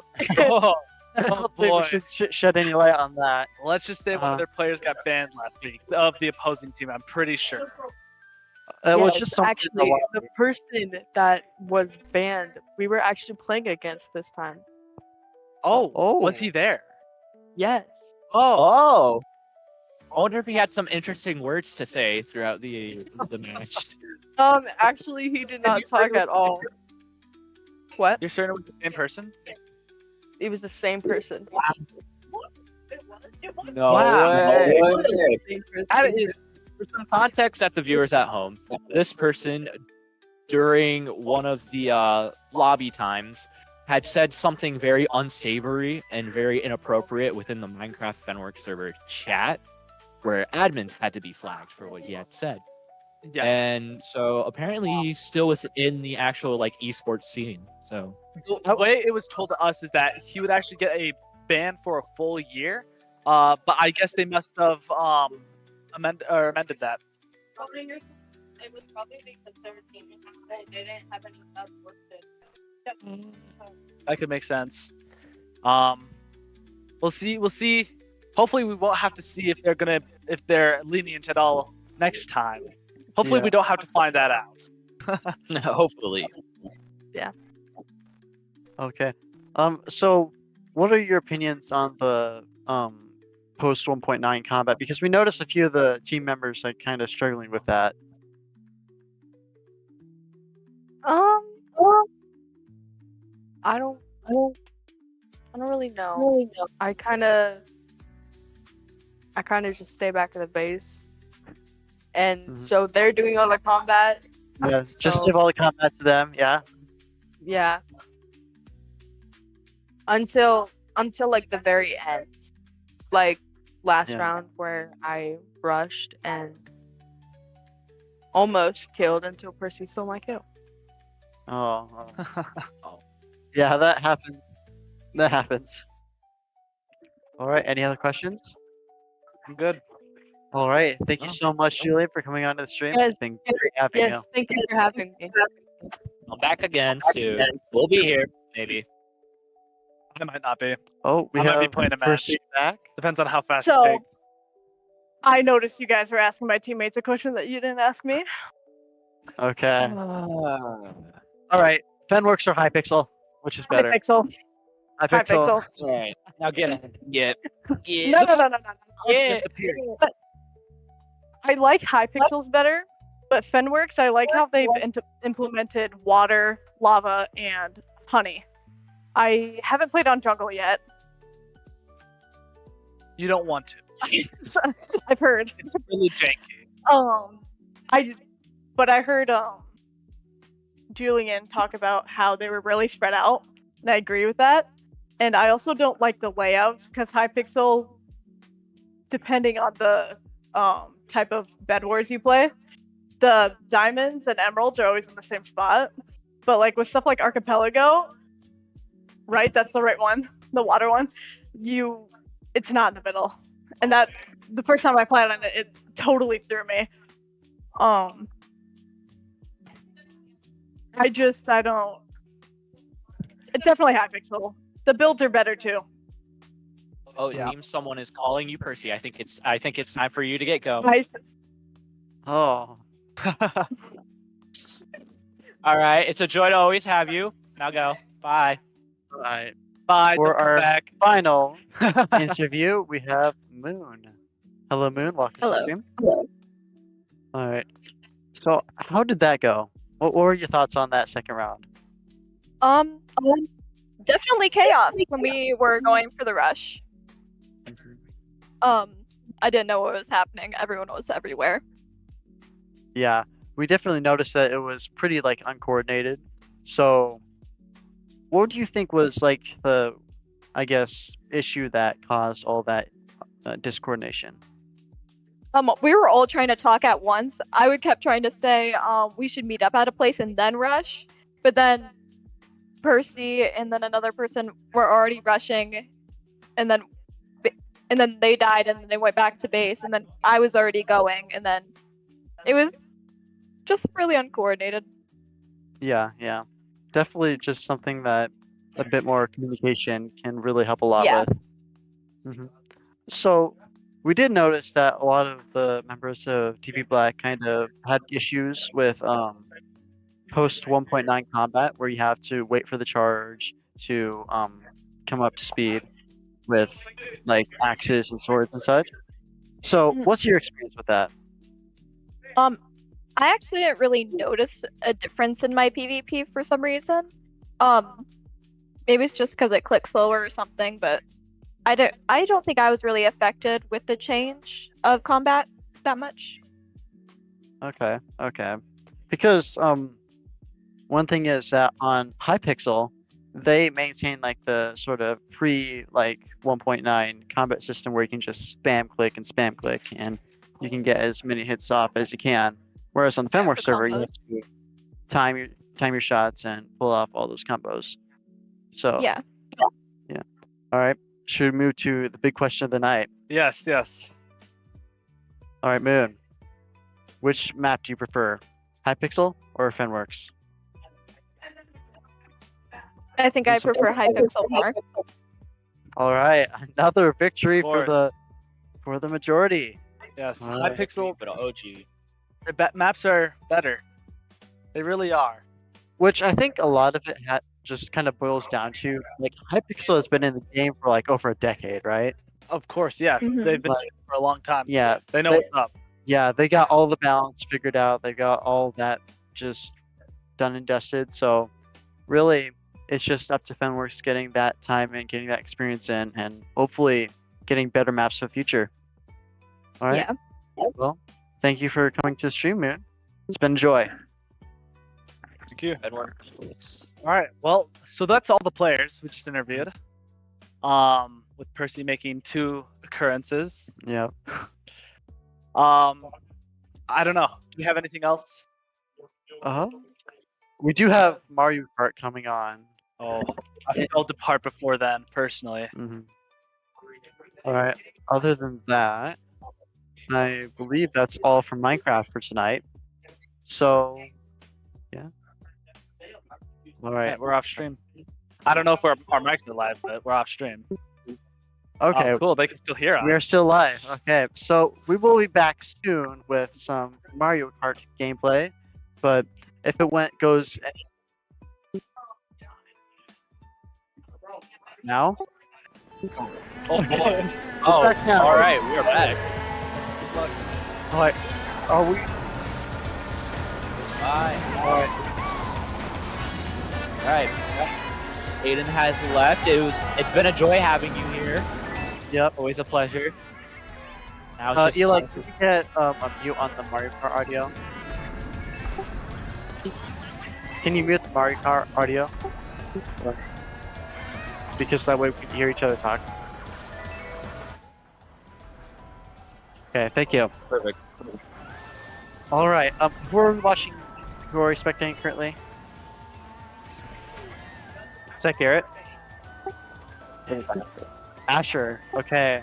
I don't think boy. we should shed any light on that. Let's just say one of their players got banned last week of the opposing team. I'm pretty sure. It was Yes, just something actually the person that was banned, we were actually playing against this time. Oh, was he there? Yes. Oh. I wonder if he had some interesting words to say throughout the match. Actually he did not talk at all. What? You're certain it was the same person? It was the same person. No Wow. way. Same person. That is For some context at the viewers at home, this person, during one of the lobby times, had said something very unsavory and very inappropriate within the Minecraft Fenwork server chat, where admins had to be flagged for what he had said. yeah. And so apparently he's still within the actual like esports scene. So The way it was told to us is that he would actually get a ban for a full year. But I guess they must have amended that. It was probably because their team didn't have any stuff listed. That could make sense. We'll see. Hopefully we won't have to see if they're lenient at all next time. Hopefully Yeah. we don't have to find that out. hopefully. Okay. So what are your opinions on the post 1.9 combat? Because we noticed a few of the team members like kind of struggling with that. I don't really know. I kind of just stay back at the base, and Mhm. so they're doing all the combat. Yeah. Just So- give all the combat to them. Yeah. Yeah. Until like the very end, like last Yeah. round where I rushed and almost killed until Percy stole my kill. Oh. Yeah, that happens. That happens. All right. Any other questions? I'm good. All right. Thank you Oh. so much, Julian, for coming on to the stream. Yes, It's been great having Yes, thank you for having me. I'm back again soon. We'll be here, maybe. I might not be. you. Oh, we I might have be playing a Percy match. back. Depends on how fast So- it takes. I noticed you guys were asking my teammates a question that you didn't ask me. Okay. All right. Fenworks or Hypixel? Which is better? Hypixel. Hypixel. Alright. Now get it. Get. No, no, no, no, no. Yeah. Disappeared. I like Hypixels better, but Fenworks, I like how they've implemented water, lava, and honey. I haven't played on jungle yet. You don't want to. I've heard. It's really janky. But I heard Julian talk about how they were really spread out, and I agree with that. And I also don't like the layouts because Hypixel, depending on the type of bed wars you play, the diamonds and emeralds are always in the same spot. But like with stuff like Archipelago, right? That's the right one, the water one. It's not in the middle, and that the first time I played on it, it totally threw me. I don't. It's definitely Hypixel. The builds are better too. Oh, it seems someone is calling you, Percy. I think it's time for you to get go. Nice. Oh. All right. It's a joy to always have you. Now go. Bye. All right. Bye. For Don't come our back. final interview, we have Moon. Hello, Moon. Welcome to the Hello. stream. All right. So, how did that go? What were your thoughts on that second round? Definitely chaos when we were going for the rush. I didn't know what was happening. Everyone was everywhere. Yeah, we definitely noticed that it was pretty like uncoordinated. So, what do you think was like the, I guess, issue that caused all that discoordination? We were all trying to talk at once. I would kept trying to say, we should meet up at a place and then rush. But then Percy and then another person were already rushing, and then they died, and then they went back to base, and then I was already going, and then it was just really uncoordinated. Yeah, definitely just something that a bit more communication can really help a lot Yeah. with. So, we did notice that a lot of the members of TV Black kind of had issues with post 1.9 combat, where you have to wait for the charge to come up to speed with like axes and swords and such. So, what's your experience with that? I actually didn't really notice a difference in my PvP for some reason. Maybe it's just because it clicks slower or something, but I don't think I was really affected with the change of combat that much. Okay. Because one thing is that on Hypixel, they maintain like the sort of pre like 1.9 combat system where you can just spam click and you can get as many hits off as you can. Whereas on the Fenworks server, you have to time your shots and pull off all those combos. So Yeah. All right. Should we move to the big question of the night? Yes. All right, Moon. Which map do you prefer, Hypixel or Fenworks? I think I prefer Hypixel more. All right, another victory for course. the majority. Yes. All right. Hypixel But OG. maps are better. They really are. Which I think a lot of it just kind of boils down to like Hypixel has been in the game for like over a decade, right? Of course, yes. Mhm. They've been doing it for a long time. Yeah, They know they- what's up. yeah, they got all the balance figured out. They got all that just done and dusted. So really, it's just up to Fenworks getting that time and getting that experience in, and hopefully getting better maps for the future. All right. Yeah. Well, thank you for coming to the stream, Moon. It's been a joy. Thank you. Edward. All right. Well, so that's all the players we just interviewed. With Percy making 2 occurrences. Yeah. I don't know. Do we have anything else? We do have Mario Kart coming on. Oh, I think I'll depart before then, personally. All right. Other than that, I believe that's all from Minecraft for tonight. So, yeah. All Right, right. we're off stream. I don't know if our mics are live, but we're off stream. Okay. Oh, cool. They can still hear us. We are still live. Okay. So we will be back soon with some Mario Kart gameplay, but if it goes now. Oh boy. Oh, Back now. all right. We are back. All right. Are we? Bye. All right. All right. Aiden has left. It's been a joy having you here. Yep. Always a pleasure. Now it's just Eli, can you get a mute on the Mario Kart audio? Can you mute the Mario Kart audio? Because that way we can hear each other talk. Okay, thank you. perfect. All right. Who are we watching? Who are we spectating currently? Is that Garrett? Asher. Okay.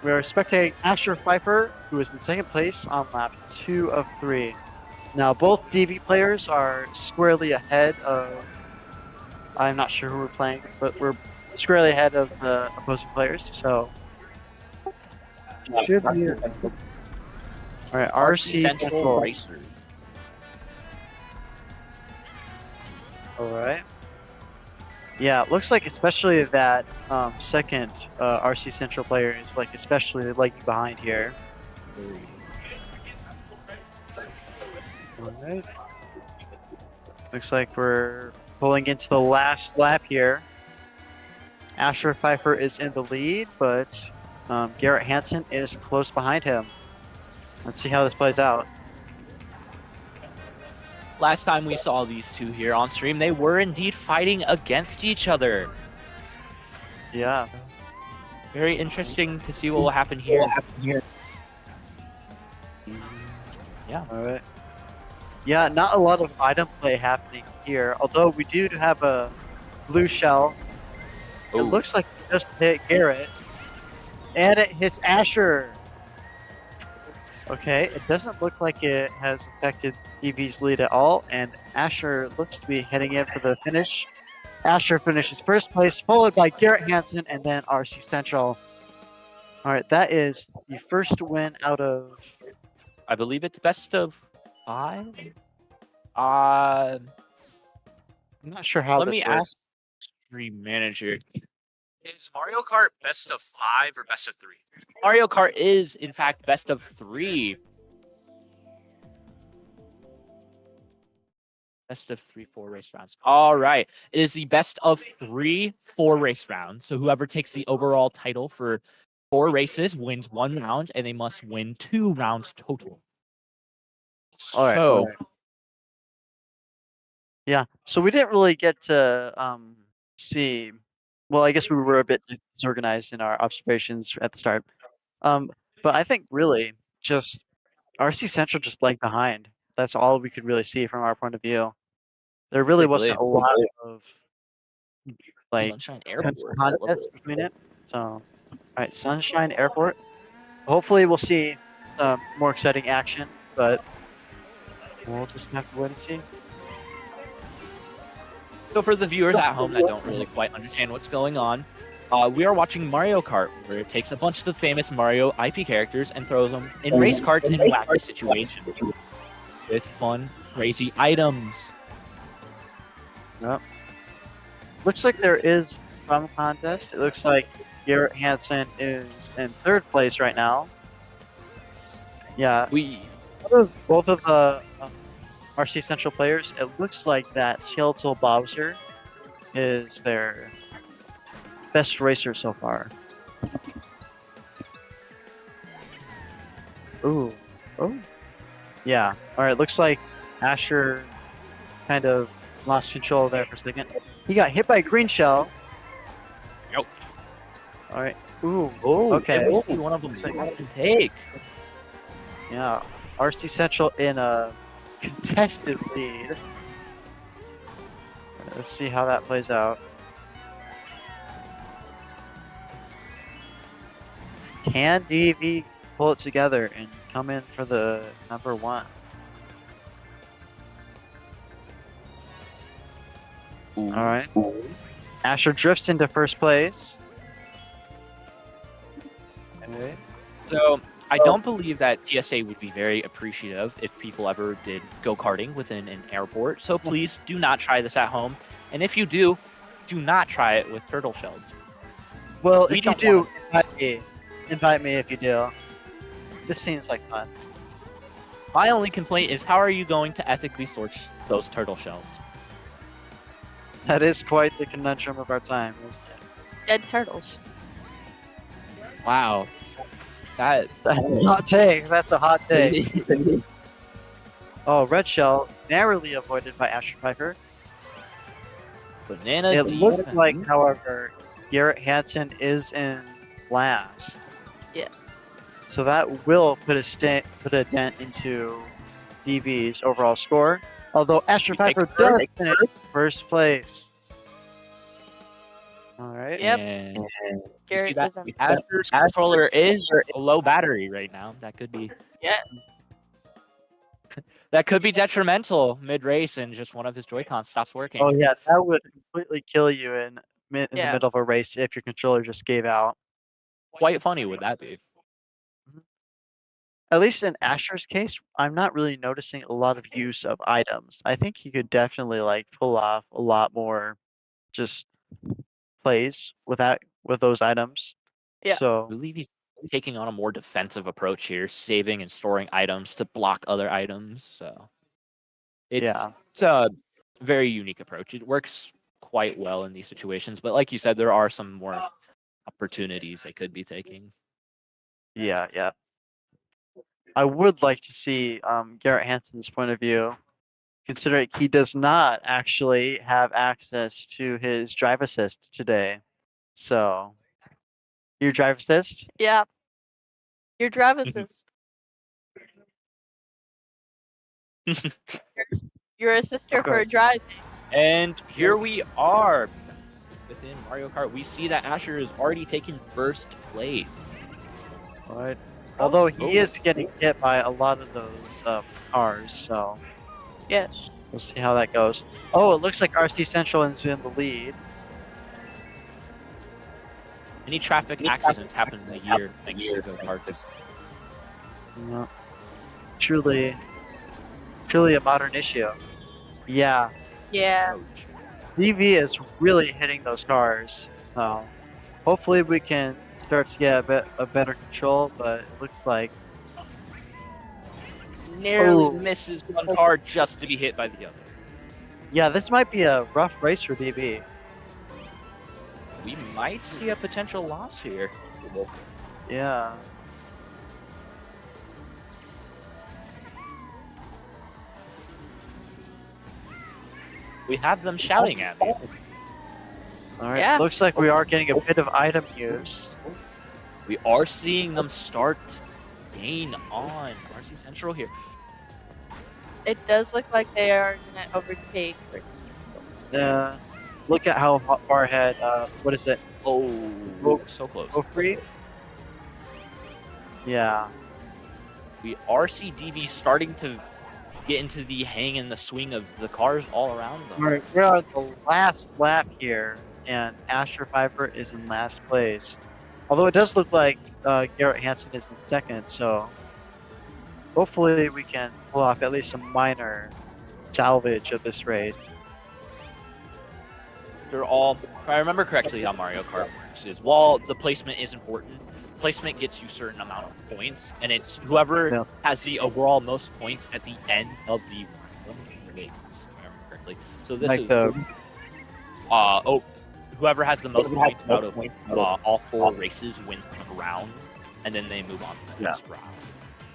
We are spectating Asher Pfeiffer, who is in second place on lap 2 of 3. Now, both DV players are squarely ahead of. I'm not sure who we're playing, but we're squarely ahead of the opposing players. So. Should be. All right, RC Central. Racers. All right. Yeah, it looks like especially that second RC Central player is like especially lagging behind here. All right. Looks like we're pulling into the last lap here. Asher Pfeiffer is in the lead, but Garrett Hansen is close behind him. Let's see how this plays out. Last time we saw these two here on stream, they were indeed fighting against each other. Yeah. Very interesting to see what will happen here. Yeah. All right. Yeah, not a lot of item play happening here, although we do have a blue shell. It Ooh. looks like it just hit Garrett, and it hits Asher. Okay, it doesn't look like it has affected EV's lead at all, and Asher looks to be heading in for the finish. Asher finishes first place, followed by Garrett Hansen, and then RC Central. All right, that is the first win out of. I believe it's best of 5. Uh, I'm not sure how let this me works. ask stream manager. Is Mario Kart best of 5 or best of 3? Mario Kart is, in fact, best of 3. Best of 3 4-race rounds. All right. It is the best of 3 4-race rounds. So whoever takes the overall title for 4 races wins 1 round, and they must win 2 rounds total. All right. So, Yeah, so we didn't really get to see. Well, I guess we were a bit disorganized in our observations at the start. But I think really just RC Central just lagged behind. That's all we could really see from our point of view. There really wasn't a lot of like Sunshine Airport. contest between it. So, all right, Sunshine Airport. Hopefully, we'll see more exciting action, but we'll just have to wait and see. So for the viewers at home that don't really quite understand what's going on, we are watching Mario Kart, where it takes a bunch of the famous Mario IP characters and throws them in race carts in wacky situations with fun, crazy items. Yep. Looks like there is some contest. It looks like Garrett Hansen is in 3rd place right now. Yeah, both of the RC Central players, it looks like that Skeletal Bowser is their best racer so far. Ooh. Oh. Yeah. Alright, looks like Asher kind of lost control there for a second. He got hit by a green shell. Yep. Alright. Ooh. Oh, okay. we see one of them can take. Yeah. RC Central in a contested lead. Let's see how that plays out. Can DV pull it together and come in for the number 1? Ooh. All right. Asher drifts into 1st place. Okay. So I don't believe that TSA would be very appreciative if people ever did go-karting within an airport. So please do not try this at home. And if you do not try it with turtle shells. Well, We if you don't do, invite me if you do. This seems like fun. My only complaint is, how are you going to ethically source those turtle shells? That is quite the conundrum of our time, isn't it? Dead turtles. Wow. That's a hot take. That's a hot take. Oh, red shell narrowly avoided by Asher Pfeiffer. banana It looks defense. like, however, Garrett Hansen is in last. Yes. So that will put a dent into DV's overall score. Although Asher Pfeiffer does finish 1st place. All right. Yep. And you see Garrett that doesn't. Asher's controller is a low battery right now. That could be Yeah. that could be detrimental mid-race, and just one of his Joy-Cons stops working. Oh yeah, that would completely kill you in the Yeah. middle of a race if your controller just gave out. Quite funny would that be? at least in Asher's case, I'm not really noticing a lot of use of items. I think he could definitely like pull off a lot more just plays with those items. Yeah. I So believe he's taking on a more defensive approach here, saving and storing items to block other items. So yeah, it's a very unique approach. It works quite well in these situations, but like you said, there are some more opportunities they could be taking. yeah. I would like to see Garrett Hansen's point of view, considering he does not actually have access to his drive assist today. So your drive assist? Yeah. Your drive assist. You're a sister for a drive. And here we are within Mario Kart. We see that Asher is already taken first place. Right. Although he is getting hit by a lot of those cars, so Yes. we'll see how that goes. Oh, it looks like RC Central is in the lead. Many traffic accidents happen in the year thanks to go-karts. Yeah. Truly a modern issue. Yeah, Yeah. DV is really hitting those cars. So hopefully we can start to get a better control, but it looks like Nearly Oh. misses one car just to be hit by the other. yeah, this might be a rough race for DV. We might see a potential loss here. Yeah. We have them shouting at me. All right. Yeah. Looks like we are getting a bit of item use. We are seeing them start to gain on RC Central here. It does look like they are gonna overtake. Look at how far ahead. What is it? Oh, so close. Free? Yeah. We are see DV starting to get into the hang and the swing of the cars all around them. We're on the last lap here, and Asher Piper is in last place. Although it does look like Garrett Hansen is in second, so hopefully we can pull off at least some minor salvage of this race. They're all, if I remember correctly how Mario Kart works, is while the placement is important, placement gets you a certain amount of points, and it's whoever has the overall most points at the end of the race, if I remember correctly. So this Like is whoever has the most points out of all 4 races wins a round, and then they move on to the next round.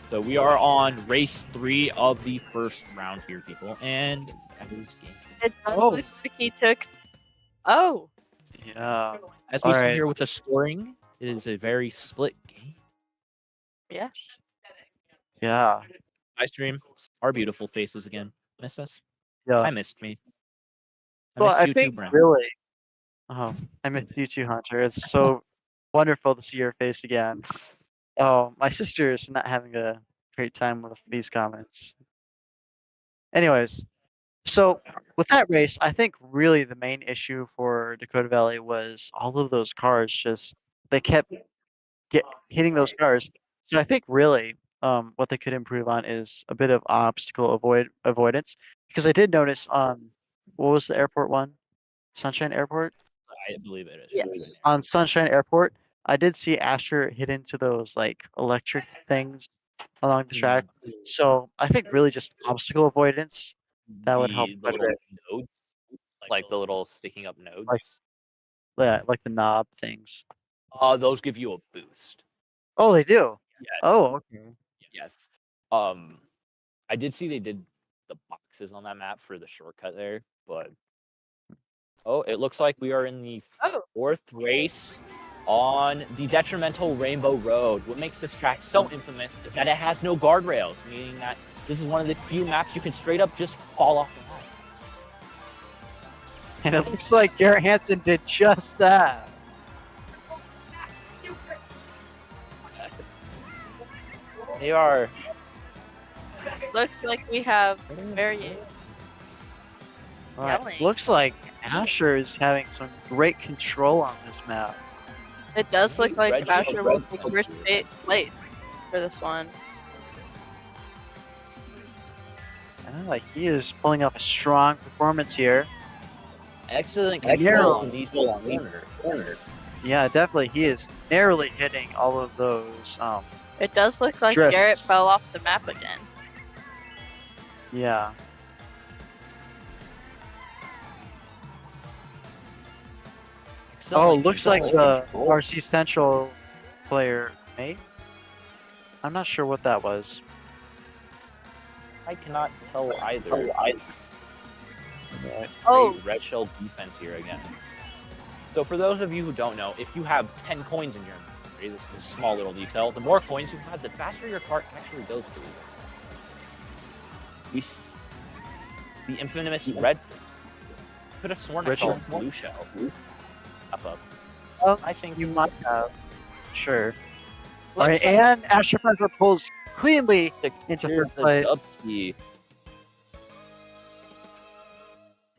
So we are on race 3 of the first round here, people, and that is game. It does Oh. look like he took. Oh. Yeah. As we see Alright. here with the scoring, it is a very split game. Yeah. Yeah. I stream our beautiful faces again. Miss us? Yeah. I missed me. I Well, missed I you think too, Brown. really. Oh, I missed you too, Hunter. It's so wonderful to see your face again. Oh, my sister is not having a great time with these comments. Anyways, so with that race, I think really the main issue for Dakota Valley was all of those cars just they kept hitting those cars. So I think really what they could improve on is a bit of obstacle avoidance because I did notice what was the airport one? Sunshine Airport? I believe it is. Yes. On Sunshine Airport, I did see Asher hit into those like electric things along the track. So I think really just obstacle avoidance that would help The quite a little bit. nodes, like the little sticking up nodes. Yeah, like the knob things. Those give you a boost. Oh, they do. Yes. Oh, okay. Yes. I did see they did the boxes on that map for the shortcut there, but it looks like we are in the 4th race on the detrimental Rainbow Road. What makes this track so infamous is that it has no guardrails, meaning that this is one of the few maps you can straight up just fall off the map. And it looks like Garrett Hansen did just that. They are. Looks like we have very. Alright, Yelling. looks like Asher is having some great control on this map. It does look like Reggie- Asher will take first place for this one. He is pulling off a strong performance here. Excellent Narrow. control on these corners. Yeah, definitely. He is narrowly hitting all of those. It does look like Drifts. Garrett fell off the map again. Yeah. Oh, Excellent looks like control. the RC Central player, mate. I'm not sure what that was. I cannot tell either. Oh. Great red shell defense here again. So for those of you who don't know, if you have 10 coins in your inventory, this is a small little detail, the more coins you have, the faster your cart actually goes to. The infamous red. Could have sworn I Red saw shell? blue shell. Up. I think You might have. Sure. All right, and Asher Piper pulls cleanly into Here's first the place. dub key.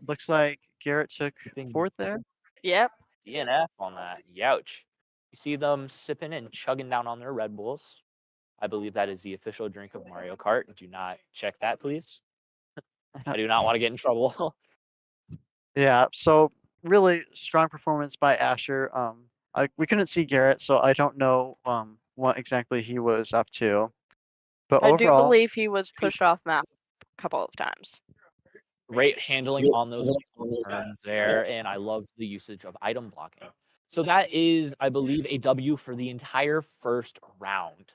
Looks like Garrett took Keeping fourth there. Yep. DNF on that. Youch. You see them sipping and chugging down on their Red Bulls. I believe that is the official drink of Mario Kart. Do not check that, please. I do not want to get in trouble. Yeah, so really strong performance by Asher. We couldn't see Garrett, so I don't know what exactly he was up to. But I do overall, believe he was pushed off map a couple of times. Great handling on those turns there, and I loved the usage of item blocking. So that is, I believe, a W for the entire first round.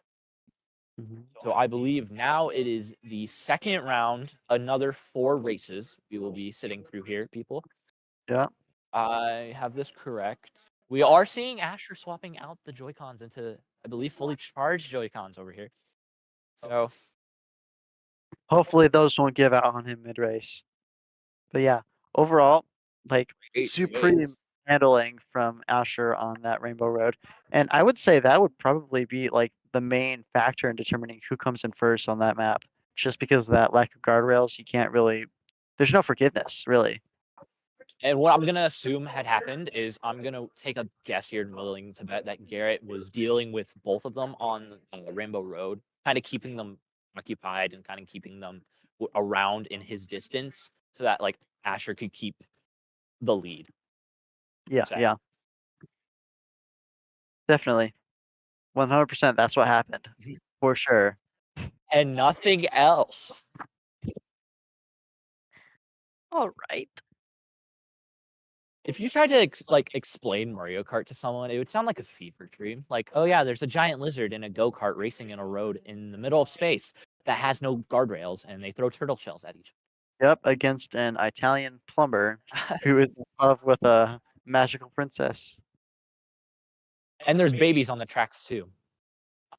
So I believe now it is the second round, another 4 races we will be sitting through here, people. Yeah. I have this correct. We are seeing Asher swapping out the Joy-Cons into, I believe, fully charged Joy-Cons over here. So hopefully those won't give out on him mid-race. But yeah, overall, like Great supreme race. handling from Asher on that Rainbow Road. And I would say that would probably be like the main factor in determining who comes in first on that map. Just because of that lack of guardrails, you can't really there's no forgiveness, really. And what I'm going to assume had happened is I'm going to take a guess here and willing to bet that Garrett was dealing with both of them on Rainbow Road, kind of keeping them occupied and kind of keeping them around in his distance so that like Asher could keep the lead. Yeah, Sad. yeah. Definitely. 100% that's what happened. For sure. And nothing else. All right. If you tried to explain Mario Kart to someone, it would sound like a fever dream. Like, oh yeah, there's a giant lizard in a go-kart racing in a road in the middle of space that has no guardrails, and they throw turtle shells at each Yep, against an Italian plumber who is in love with a magical princess. And there's babies on the tracks too.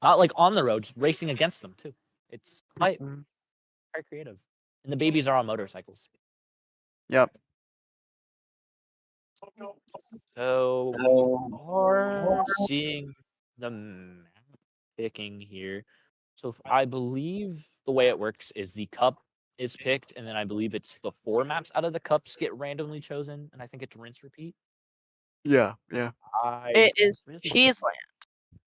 Not like on the roads, racing against them too. It's quite creative. And the babies are on motorcycles. Yep. So we are seeing the map picking here. So I believe the way it works is the cup is picked, and then I believe it's the 4 maps out of the cups get randomly chosen, and I think it's rinse repeat. Yeah, yeah. It is Cheeseland.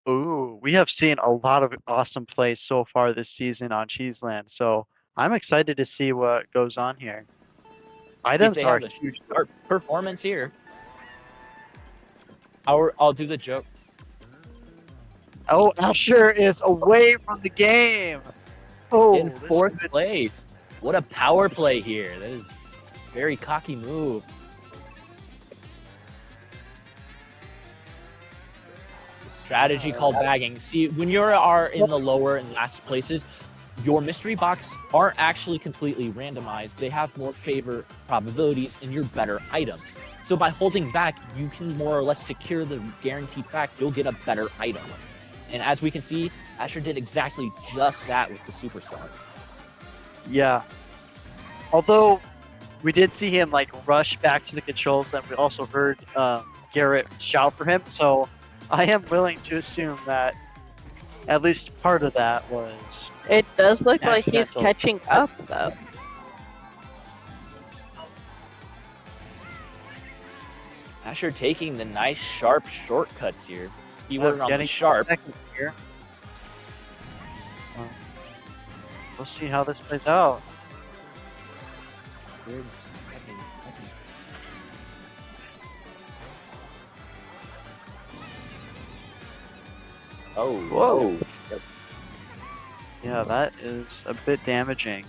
Ooh, we have seen a lot of awesome plays so far this season on Cheeseland, so I'm excited to see what goes on here. Items they are have a huge. performance here. I'll do the joke. Oh, Asher is away from the game. Oh, In 4th place. What a power play here. That is a very cocky move. The strategy called bagging. See, when you are in the lower and last places, your mystery box aren't actually completely randomized. They have more favor probabilities in your better items. So by holding back, you can more or less secure the guaranteed fact you'll get a better item. And as we can see, Asher did exactly just that with the Superstar. Yeah. Although we did see him like rush back to the controls, and we also heard Garrett shout for him. So I am willing to assume that at least part of that was. It does look like he's accidental. catching up, though. Asher taking the nice sharp shortcuts here. Keyword on the Getting sharp. second here. We'll see how this plays out. third, second. Oh, Whoa. Yep. Yeah, that is a bit damaging.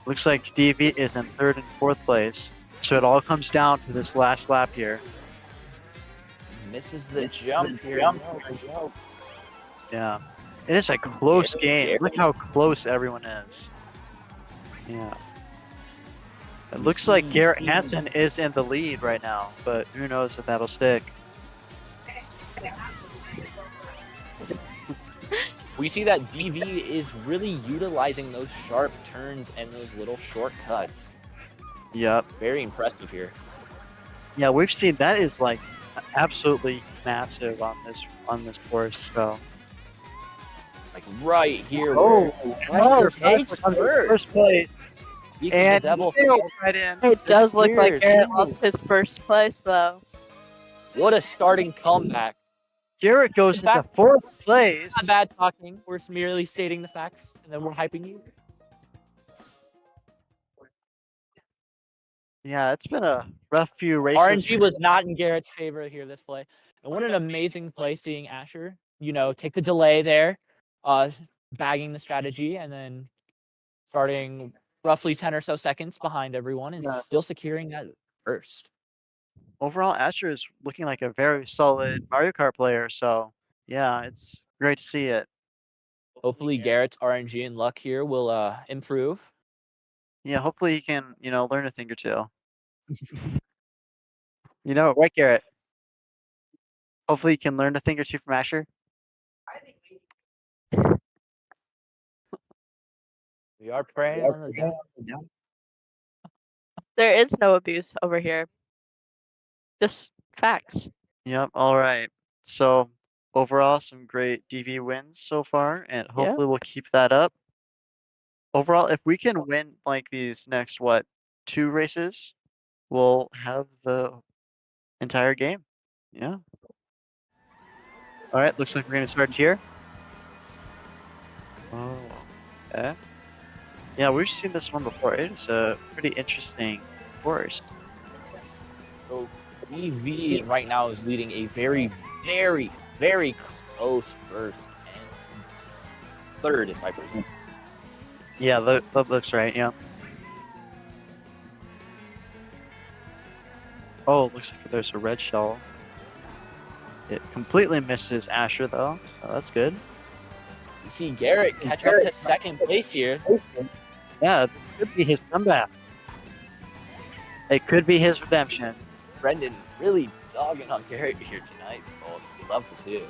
Looks like DV is in third and fourth place, so it all comes down to this last lap here. Misses the jump here. No. Yeah, it is a close game. Look how close everyone is. Yeah. It looks like Garrett Hansen is in the lead right now, but who knows if that'll stick. We see that DV is really utilizing those sharp turns and those little shortcuts. Yep. Very impressive here. Yeah, we've seen that is like absolutely massive on this course. So. Like right here. Oh, where takes first place. And double. Right in. It does look like Cheers. Garrett lost his first place, though. What a starting comeback. Garrett goes In fact- into fourth place. Not bad talking. We're merely stating the facts, and then we're hyping you. Yeah, it's been a rough few races. RNG was not in Garrett's favor here this play. And what an amazing play seeing Asher, take the delay there, bagging the strategy, and then starting roughly 10 or so seconds behind everyone and still securing that first. Overall, Asher is looking like a very solid Mario Kart player. So, yeah, it's great to see it. Hopefully Garrett's RNG and luck here will improve. Yeah, hopefully he can, learn a thing or two. Right, Garrett? Hopefully he can learn a thing or two from Asher. We are praying on the down. There is no abuse over here. Just facts. Yep, all right. So, overall, some great DV wins so far, and hopefully we'll keep that up. Overall, if we can win like these next, 2 races, we'll have the entire game. Yeah. All right, looks like we're going to start here. Oh, okay. Yeah, we've seen this one before. It is a pretty interesting course. So EV right now is leading a very, very, very close first and third, if I presume. Yeah, that looks right, yeah. Oh, it looks like there's a red shell. It completely misses Asher, though, so that's good. You see Garrett catch up to second place here. Yeah, it could be his comeback. It could be his redemption. Brendan really dogging on Garrett here tonight, folks. We love to see it.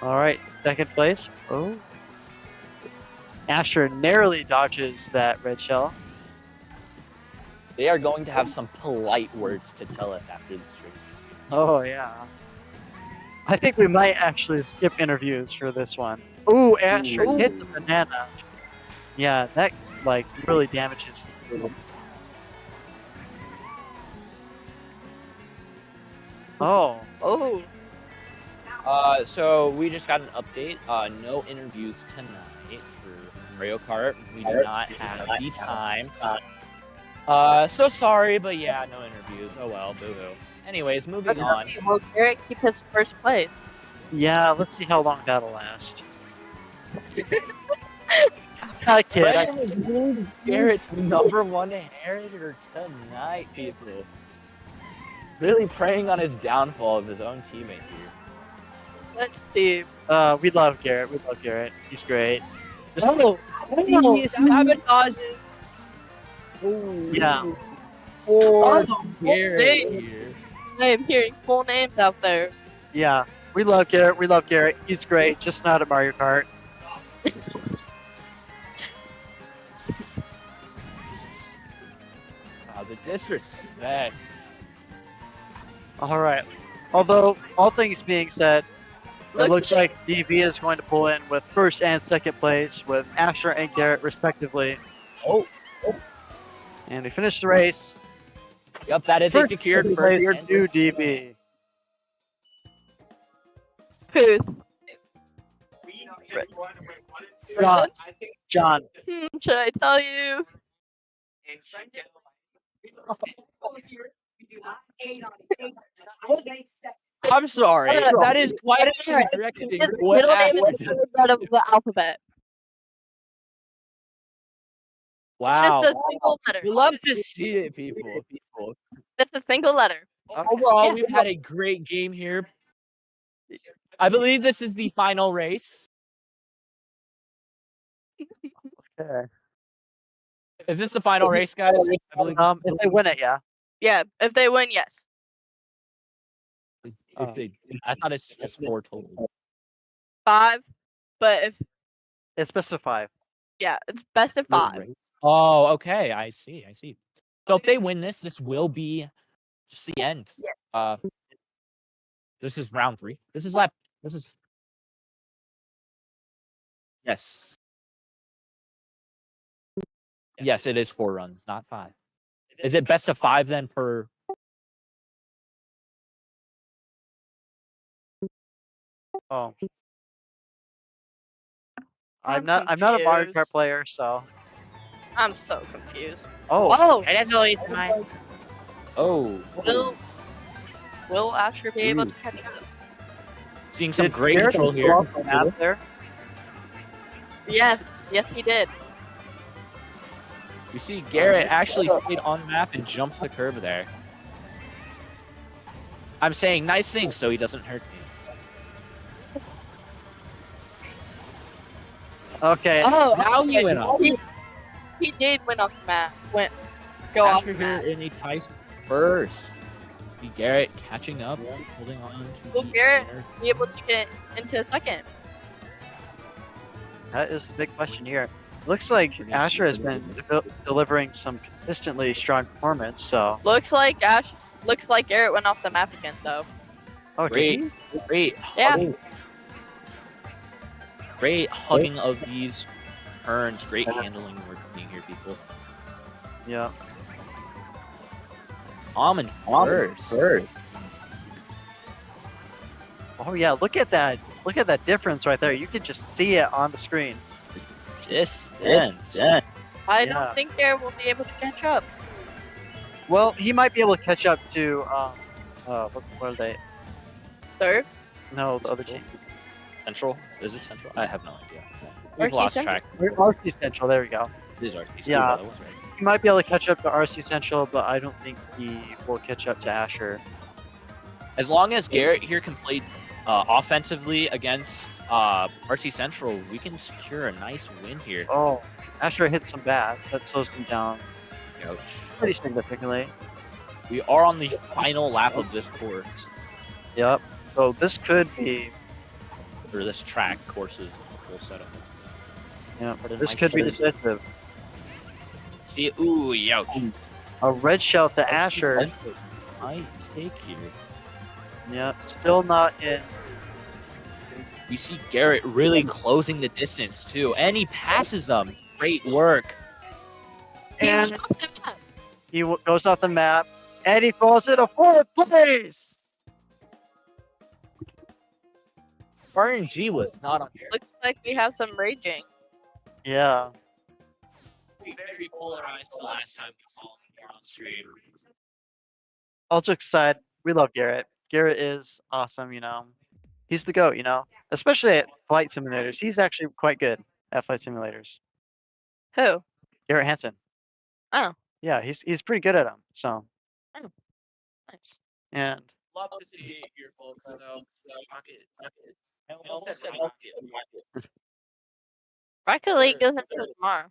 All right, second place. Oh. Asher narrowly dodges that red shell. They are going to have some polite words to tell us after this race. Oh, yeah. I think we might actually skip interviews for this one. Ooh, Asher hits a banana. Yeah, that, really damages the Oh. Oh. So we just got an update. No interviews tonight for Mario Kart. We do not have the time. So sorry, but yeah, no interviews. Oh well, boo-hoo. Anyways, moving on. Will Garrett keep his first place? Yeah, let's see how long that'll last. I kid. Garrett's #1 inheritor tonight, people. Really preying on his downfall of his own teammate here. Let's see. We love Garrett. We love Garrett. He's great. He sabotages. Oh, Yeah. Poor Oh, Garrett dang. here. I am hearing full names out there. Yeah. We love Garrett. We love Garrett. He's great. Just not at Mario Kart. Wow, the disrespect. All right. Although, all things being said, it looks like DV is going to pull in with first and second place with Asher and Garrett respectively. Oh. And we finished the race. Yep, that is a secured first. player to DV. Who's? John. John. should I tell you? I'm sorry. That is quite Garrett, correcting his what middle name happened. is the letter of the alphabet. Wow. It's just a single letter. We love to see it, people. Just a single letter. Overall, Yeah. we've had a great game here. I believe this is the final race. Okay. Is this the final race, guys? I believe. If they win it, yeah. Yeah, if they win, yes. I thought it's just 4 total. 5, but if It's best of 5. yeah, it's best of 5. Oh, okay. I see. So if they win this, this will be just the end. Yes. This is round 3. This is yes. Yes, it is 4 runs, not 5. Is it best of 5 then per? Oh. I'm not a Mario Kart confused. player, so. I'm so confused. Oh. Oh, It is always mine. Oh. will Asher be able to catch up? Seeing some Did great Garrett control go here. off the map there? Yes, he did. You see Garrett actually stayed on the map and jumped the curve there. I'm saying nice things so he doesn't hurt me. Okay. Oh, Now he went up. He did win off the map. Go off Asher the here map. in a ties first. See Garrett catching up, holding on to Will the Garrett inner- be able to get into a second? That is the big question here. Looks like Asher has been delivering some consistently strong performance, so. Looks like Garrett went off the map again though. Oh, did Great Yeah. hugging. Great hugging of these turns. Great handling working here, people. he? Yeah. Almond first. Oh yeah, look at that. Look at that difference right there. You can just see it on the screen. Distance. I Yeah. don't think Garrett will be able to catch up. Well, he might be able to catch up to what are they? Third? No, the other team. Central? Is it Central? I have no idea. RC We've lost Central? track. RC Central, there we go. It is RC. Yeah. That was right. He might be able to catch up to RC Central, but I don't think he will catch up to Asher. As long as Garrett here can play offensively against RC Central, we can secure a nice win here. Oh, Asher hit some bats. That slows him down Ouch. pretty significantly. We are on the final lap of this course, Yep. So this could be, or this track courses full setup. yeah, But it this might could be be- decisive. See, ooh, ouch. A red shell to Asher. Might take here. Yeah, still not in. We see Garrett really closing the distance too, and he passes them. Great work. And he goes off the map, and he falls into 4th place. RNG was not on here. Looks like we have some raging. Yeah. Very polarized the last time we saw him here on stream. All jokes aside, we love Garrett. Garrett is awesome, you know. He's the GOAT, you know. Especially at flight simulators. He's actually quite good at flight simulators. Who? Garrett Hansen. Oh. Yeah, he's pretty good at them. So. Nice. And Love to see it here, folks. So, Rocket. I almost said Rocket. Rocket League goes until tomorrow.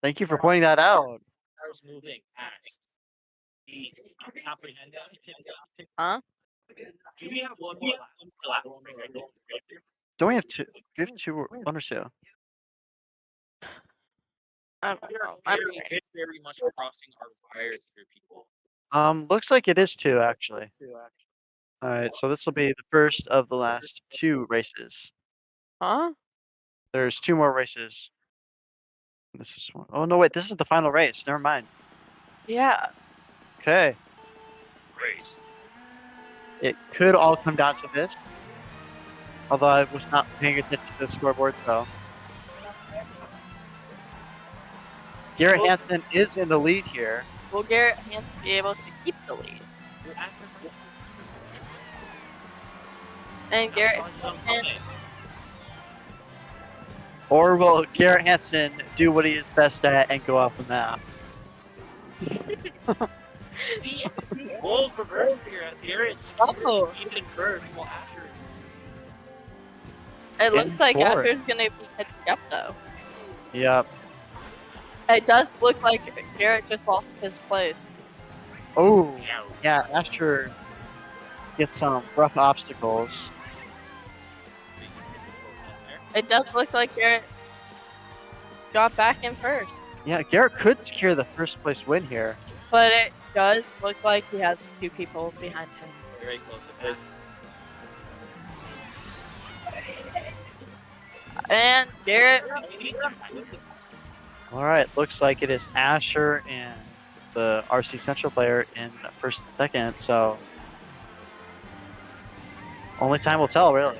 thank you for pointing that out. Cars moving past. The comprehend. Huh? Do we have one more lap? Don't we have two? Do we have two? One or two? I don't We are know. I'm very much crossing our wires here, people. Looks like it is two actually. All right, so this will be the first of the last 2 races. Huh? There's 2 more races. This is one. Oh no, wait! This is the final race. Never mind. Yeah. Okay. Great. It could all come down to this. Although I was not paying attention to the scoreboard, so. Garrett Hansen is in the lead here. Will Garrett Hansen be able to keep the lead? And Garrett Hansen, Or will Garrett Hansen do what he is best at and go off the map? See, roles reversed here as Garrett Oh. keeps in first while Asher. it looks like fourth. Asher's gonna be catching up though. Yep. It does look like Garrett just lost his place. Oh, yeah, Asher gets some rough obstacles. It does look like Garrett got back in first, Yeah, Garrett could secure the first place win here. but it does look like he has two people behind him. Very close to that. And Garrett, All right, looks like it is Asher and the RC Central player in first and second, so only time will tell, really.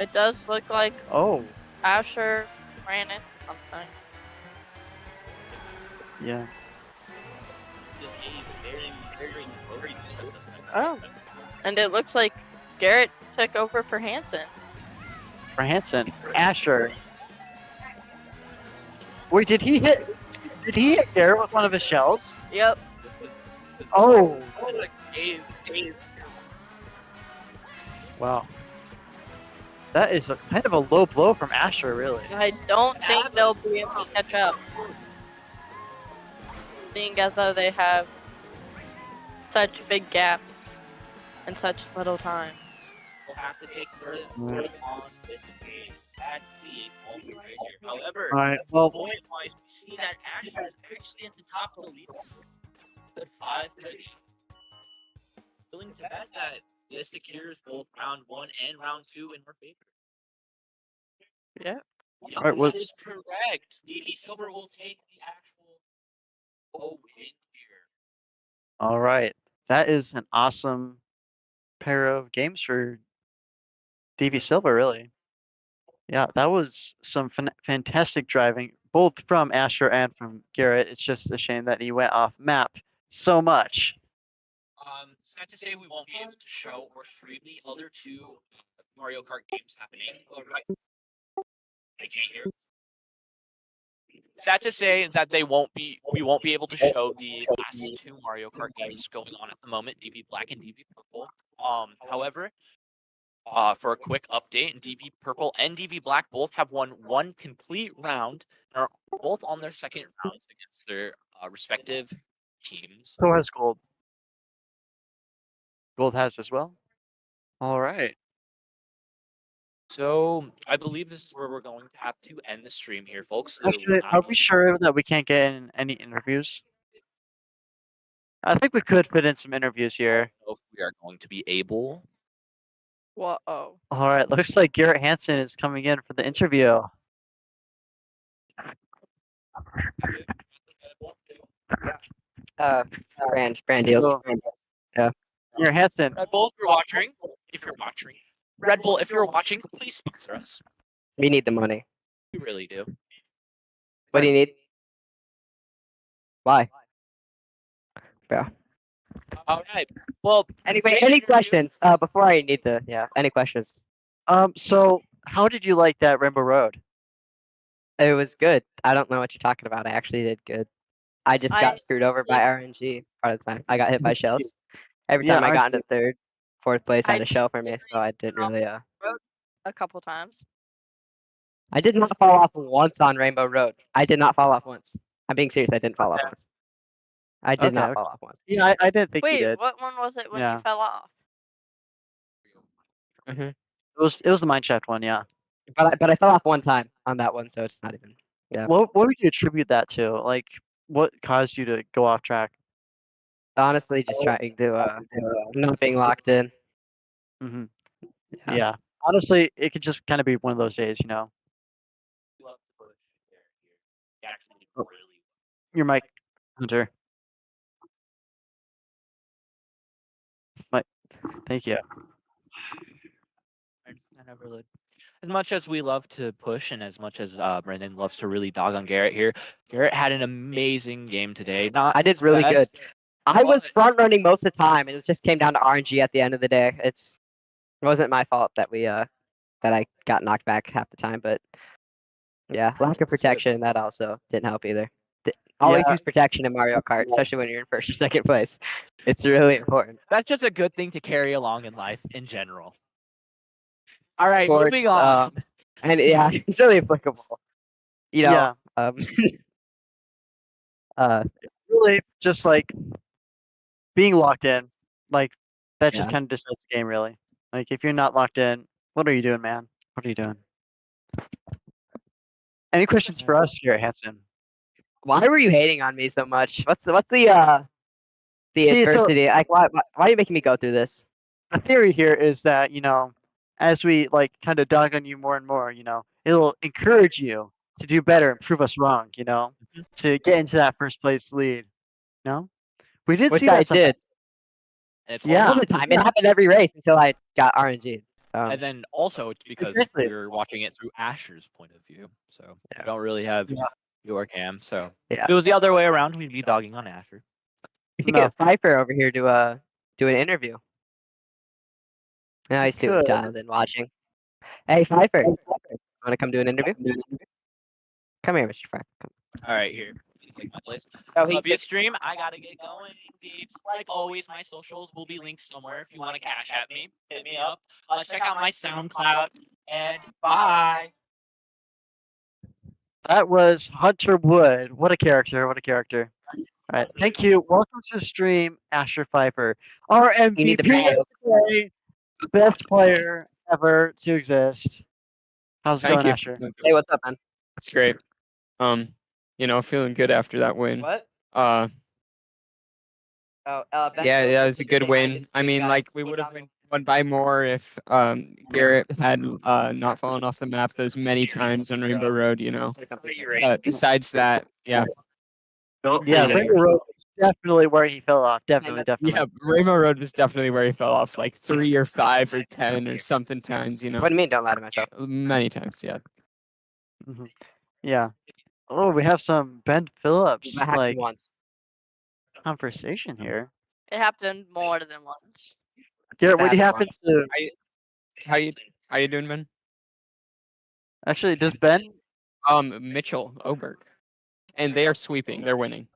it does look like Oh, Asher ran into something. yeah. Oh. And it looks like Garrett took over for Hansen. For Hansen, Asher. Wait, did he hit Garrett with one of his shells? Yep. Oh, wow. That is a kind of a low blow from Asher, really. I don't think they'll be able to catch up. Seeing as though they have such big gaps in such little time. We'll have to take further on this case. Sad to see it all right here. However, All right, well, point-wise, we see that Asher is actually at the top of the lead. Good 530. Willing to bet that this secures both round 1 and round 2 in her favor. Yeah. Yeah, All right, that is correct. DV Silver will take the actual win here. all right. That is an awesome pair of games for DV Silver, really. Yeah, that was some fantastic driving, both from Asher and from Garrett. It's just a shame that he went off map so much. Sad to say we won't be able to show or stream the other two Mario Kart games happening. Oh, right. I can't hear. Sad to say that we won't be able to show the last two Mario Kart games going on at the moment, DV Black and DV Purple. However, for a quick update, DV Purple and DV Black both have won one complete round and are both on their second round against their respective teams. So has Gold. Gold has as well. All right. So I believe this is where we're going to have to end the stream here, folks. There will Actually, not are be- we sure that we can't get in any interviews? I think we could fit in some interviews here. know if we are going to be able. Whoa. All right, looks like Garrett Hansen is coming in for the interview. Brand deals. So, Yeah. Garrett Hansen, Red Bull, if you're watching, Red Bull, if you're watching, please sponsor us. We need the money. We really do. What do you need? Why? Yeah. All right. Well, Anyway, Jake, any interview- questions? Before I need to, any questions? so how did you like that Rainbow Road? It was good. I don't know what you're talking about. I actually did good. I just I- got screwed over by RNG part of the time. I got hit by shells. Every Yeah, time I got into third, fourth place, I had I a shell for me, so I didn't really. A couple times. I did not fall off once on Rainbow Road. I did not fall off once. I'm being serious. I didn't fall off once. I did not Okay. fall off once. Yeah, I didn't think you Wait, did. what one was it when Yeah. you fell off? It was the mineshaft one, yeah. But I fell off one time on that one, so it's not even. Yeah. What would you attribute that to? Like, what caused you to go off track? Honestly, just trying to not being locked in. Hmm. Yeah. Yeah. Honestly, it could just kind of be one of those days, you know. Your mic, Hunter. Thank you. I never would. as much as we love to push and as much as Brendan loves to really dog on Garrett here, Garrett had an amazing game today. Not I did his really best, good. I was but- front running most of the time, and it just came down to RNG at the end of the day. It wasn't my fault that I got knocked back half the time, but yeah, lack of protection that also didn't help either. Always Yeah. use protection in Mario Kart, especially when you're in first or second place. It's really important. That's just a good thing to carry along in life in general. All right, Sports, moving on. And yeah, it's really applicable. You know, Yeah. Really, just like being locked in, like that just Yeah. kind of decides the game. Really, like if you're not locked in, what are you doing, man? What are you doing? Any questions for us here at Hanson? why were you hating on me so much? What's the See, so- adversity? Like, why are you making me go through this? The theory here is that as we like kind of dog on you more and more, it'll encourage you to do better and prove us wrong. To get into that first place lead. No, we did Which see I that sometimes. did And it's Yeah. all the time. It happened every race until I got RNG. And then also it's because Exactly. we're watching it through Asher's point of view. So Yeah. we don't really have Yeah. your cam. So Yeah. if it was the other way around, we'd be dogging on Asher. We should No. get Pfeiffer over here to do an interview. Now he's too could. dialed in watching. Hey Pfeiffer, want to come do an interview? Come here, Mr. Pfeiffer. Come. All right, here. You can take my place. Oh, he Via stream, I gotta get going. Peeps. Like always, my socials will be linked somewhere. If you want to cash at me, hit me up. Check out my SoundCloud. And bye. That was Hunter Wood. What a character! What a character! All right, thank you. Welcome to the stream, Asher Pfeiffer, our You need to MVP bring of the day, best player ever to exist. How's it Thank going, you. Asher? Hey, what's up, man? It's great. Feeling good after that win. What? Uh, Oh, yeah, it was a good win. I mean, like we would have won by more if Garrett had not fallen off the map those many times on Rainbow Road. Besides that, yeah, Yeah, Yeah. Rainbow Road is definitely where he fell off. Definitely. yeah, Rainbow Road was definitely where he fell off, like 3 or 5 or 10 or something times. What do you mean? Don't lie to myself. Many times. Yeah. Mhm. Yeah. Oh, we have some Ben Phillips That happened like once. conversation here. It happened more than once. Garrett, what That happens to How you doing, Ben? actually? Does Ben? Mitchell Oberg, and they are sweeping. They're winning.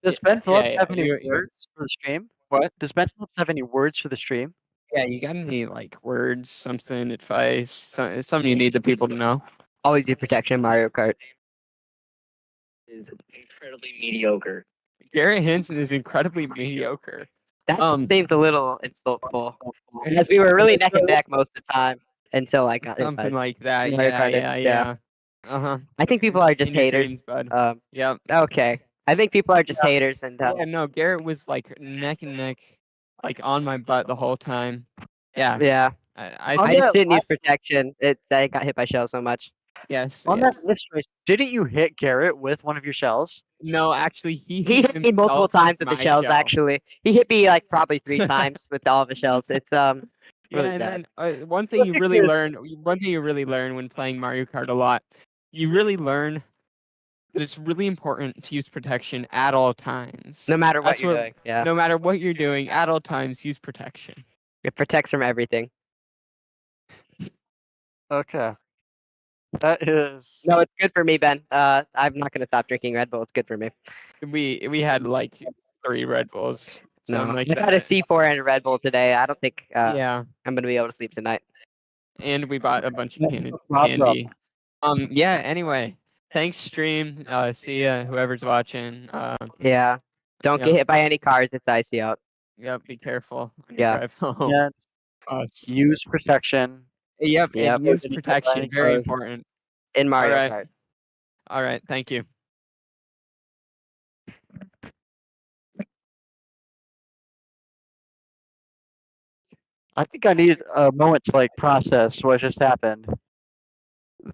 Does Ben Phillips yeah, have any you- words for the stream? What? Does Ben Phillips have any words for the stream? Yeah, you got any like words, something, advice, something you need the people to know? Always do protection in Mario Kart. Is incredibly mediocre. Garrett Hansen is incredibly mediocre. That Um, seems a little insultful. As we were really neck and neck most of the time until I got hit by. Something like that. Mario Yeah, Kart, yeah, yeah. yeah. Uh-huh. I think people are just In your haters. dreams, bud. Yep. Yep. Okay. I think people are just haters, and Yeah, no, Garrett was like neck and neck, like on my butt the whole time. Yeah. yeah, I On I that just didn't use last- protection. I got hit by shells so much. yes. On yeah. that lift race, didn't you hit Garrett with one of your shells? No, actually, he He hit me multiple himself times with the my shells. shell. Actually, he hit me like probably 3 times with all the shells. It's Yeah, really and sad. then one thing you Look at really this. learn, one thing you really learn when playing Mario Kart a lot, you really learn that it's really important to use protection at all times. No matter what That's you're what- doing, yeah, No matter what you're doing, at all times, use protection. it protects from everything. Okay. That is. No, it's good for me, Ben. I'm not gonna stop drinking Red Bull. It's good for me. We had like 3 Red Bulls. No, Something like I that. had a C4 and a Red Bull today. I don't think Yeah, I'm gonna be able to sleep tonight. and we bought a bunch of No problem. candy. Yeah. Anyway, thanks, stream. See ya, whoever's watching. Yeah. Don't Yeah. get hit by any cars. It's icy out. Yep. Be careful on Yeah. your drive home. Yeah, Us. use protection. Yep. Yep. And use Any protection. cars. Very important. In Mario Alright. Kart. All right. Thank you. I think I need a moment to like process what just happened.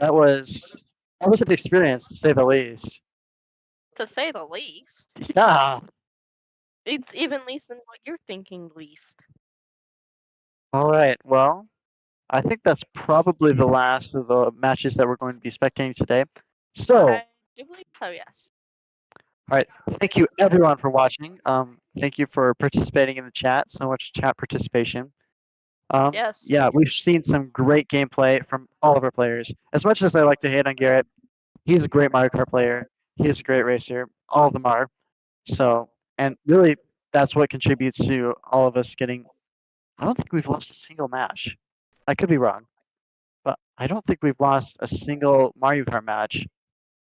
That was an experience to say the least. To say the least. Yeah. It's even least than what you're thinking least. All right. Well, I think that's probably the last of the matches that we're going to be spectating today. So, I do believe so, yes. all right, thank you everyone for watching. Thank you for participating in the chat. So much chat participation. Yes. Yeah, we've seen some great gameplay from all of our players. As much as I like to hate on Garrett, he's a great Mario Kart player. He is a great racer. All of them are. So, and really, that's what contributes to all of us getting. I don't think we've lost a single match. I could be wrong, but I don't think we've lost a single Mario Kart match.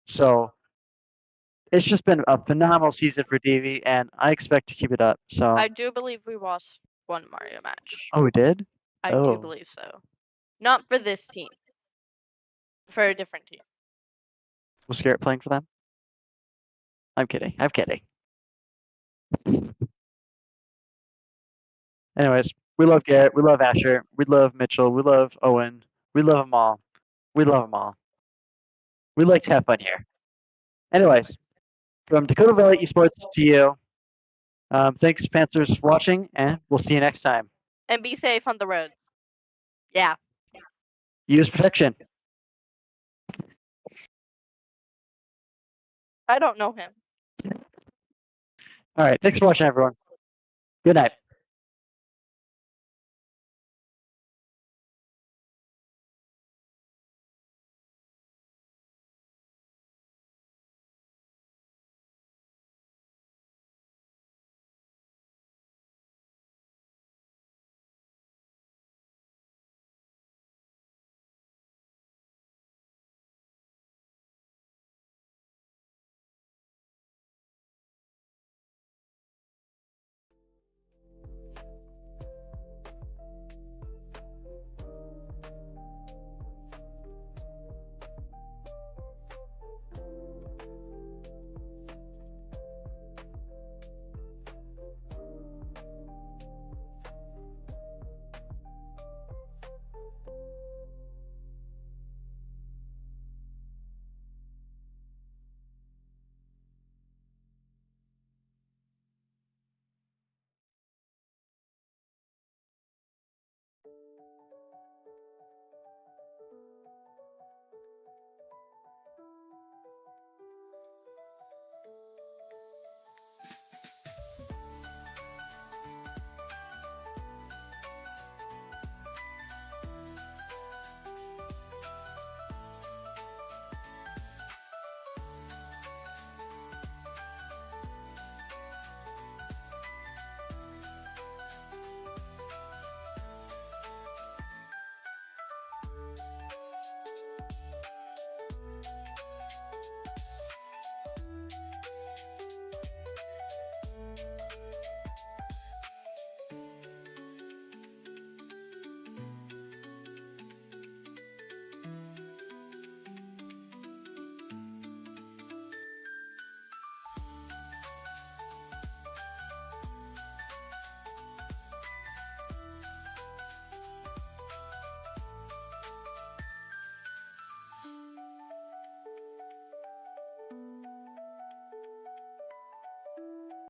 So, it's just been a phenomenal season for Davey, and I expect to keep it up. So, I do believe we lost one Mario match. oh, we did? I Oh. do believe so. Not for this team. For a different team. Was Garrett playing for them? I'm kidding. I'm kidding. Anyways, we love Garrett. We love Asher. We love Mitchell. We love Owen. We love them all. We love them all. We like to have fun here. Anyways, from Dakota Valley Esports to you. Thanks, Panthers, for watching, and we'll see you next time. And be safe on the roads. Yeah. Use protection. I don't know him. All right. Thanks for watching, everyone. Good night.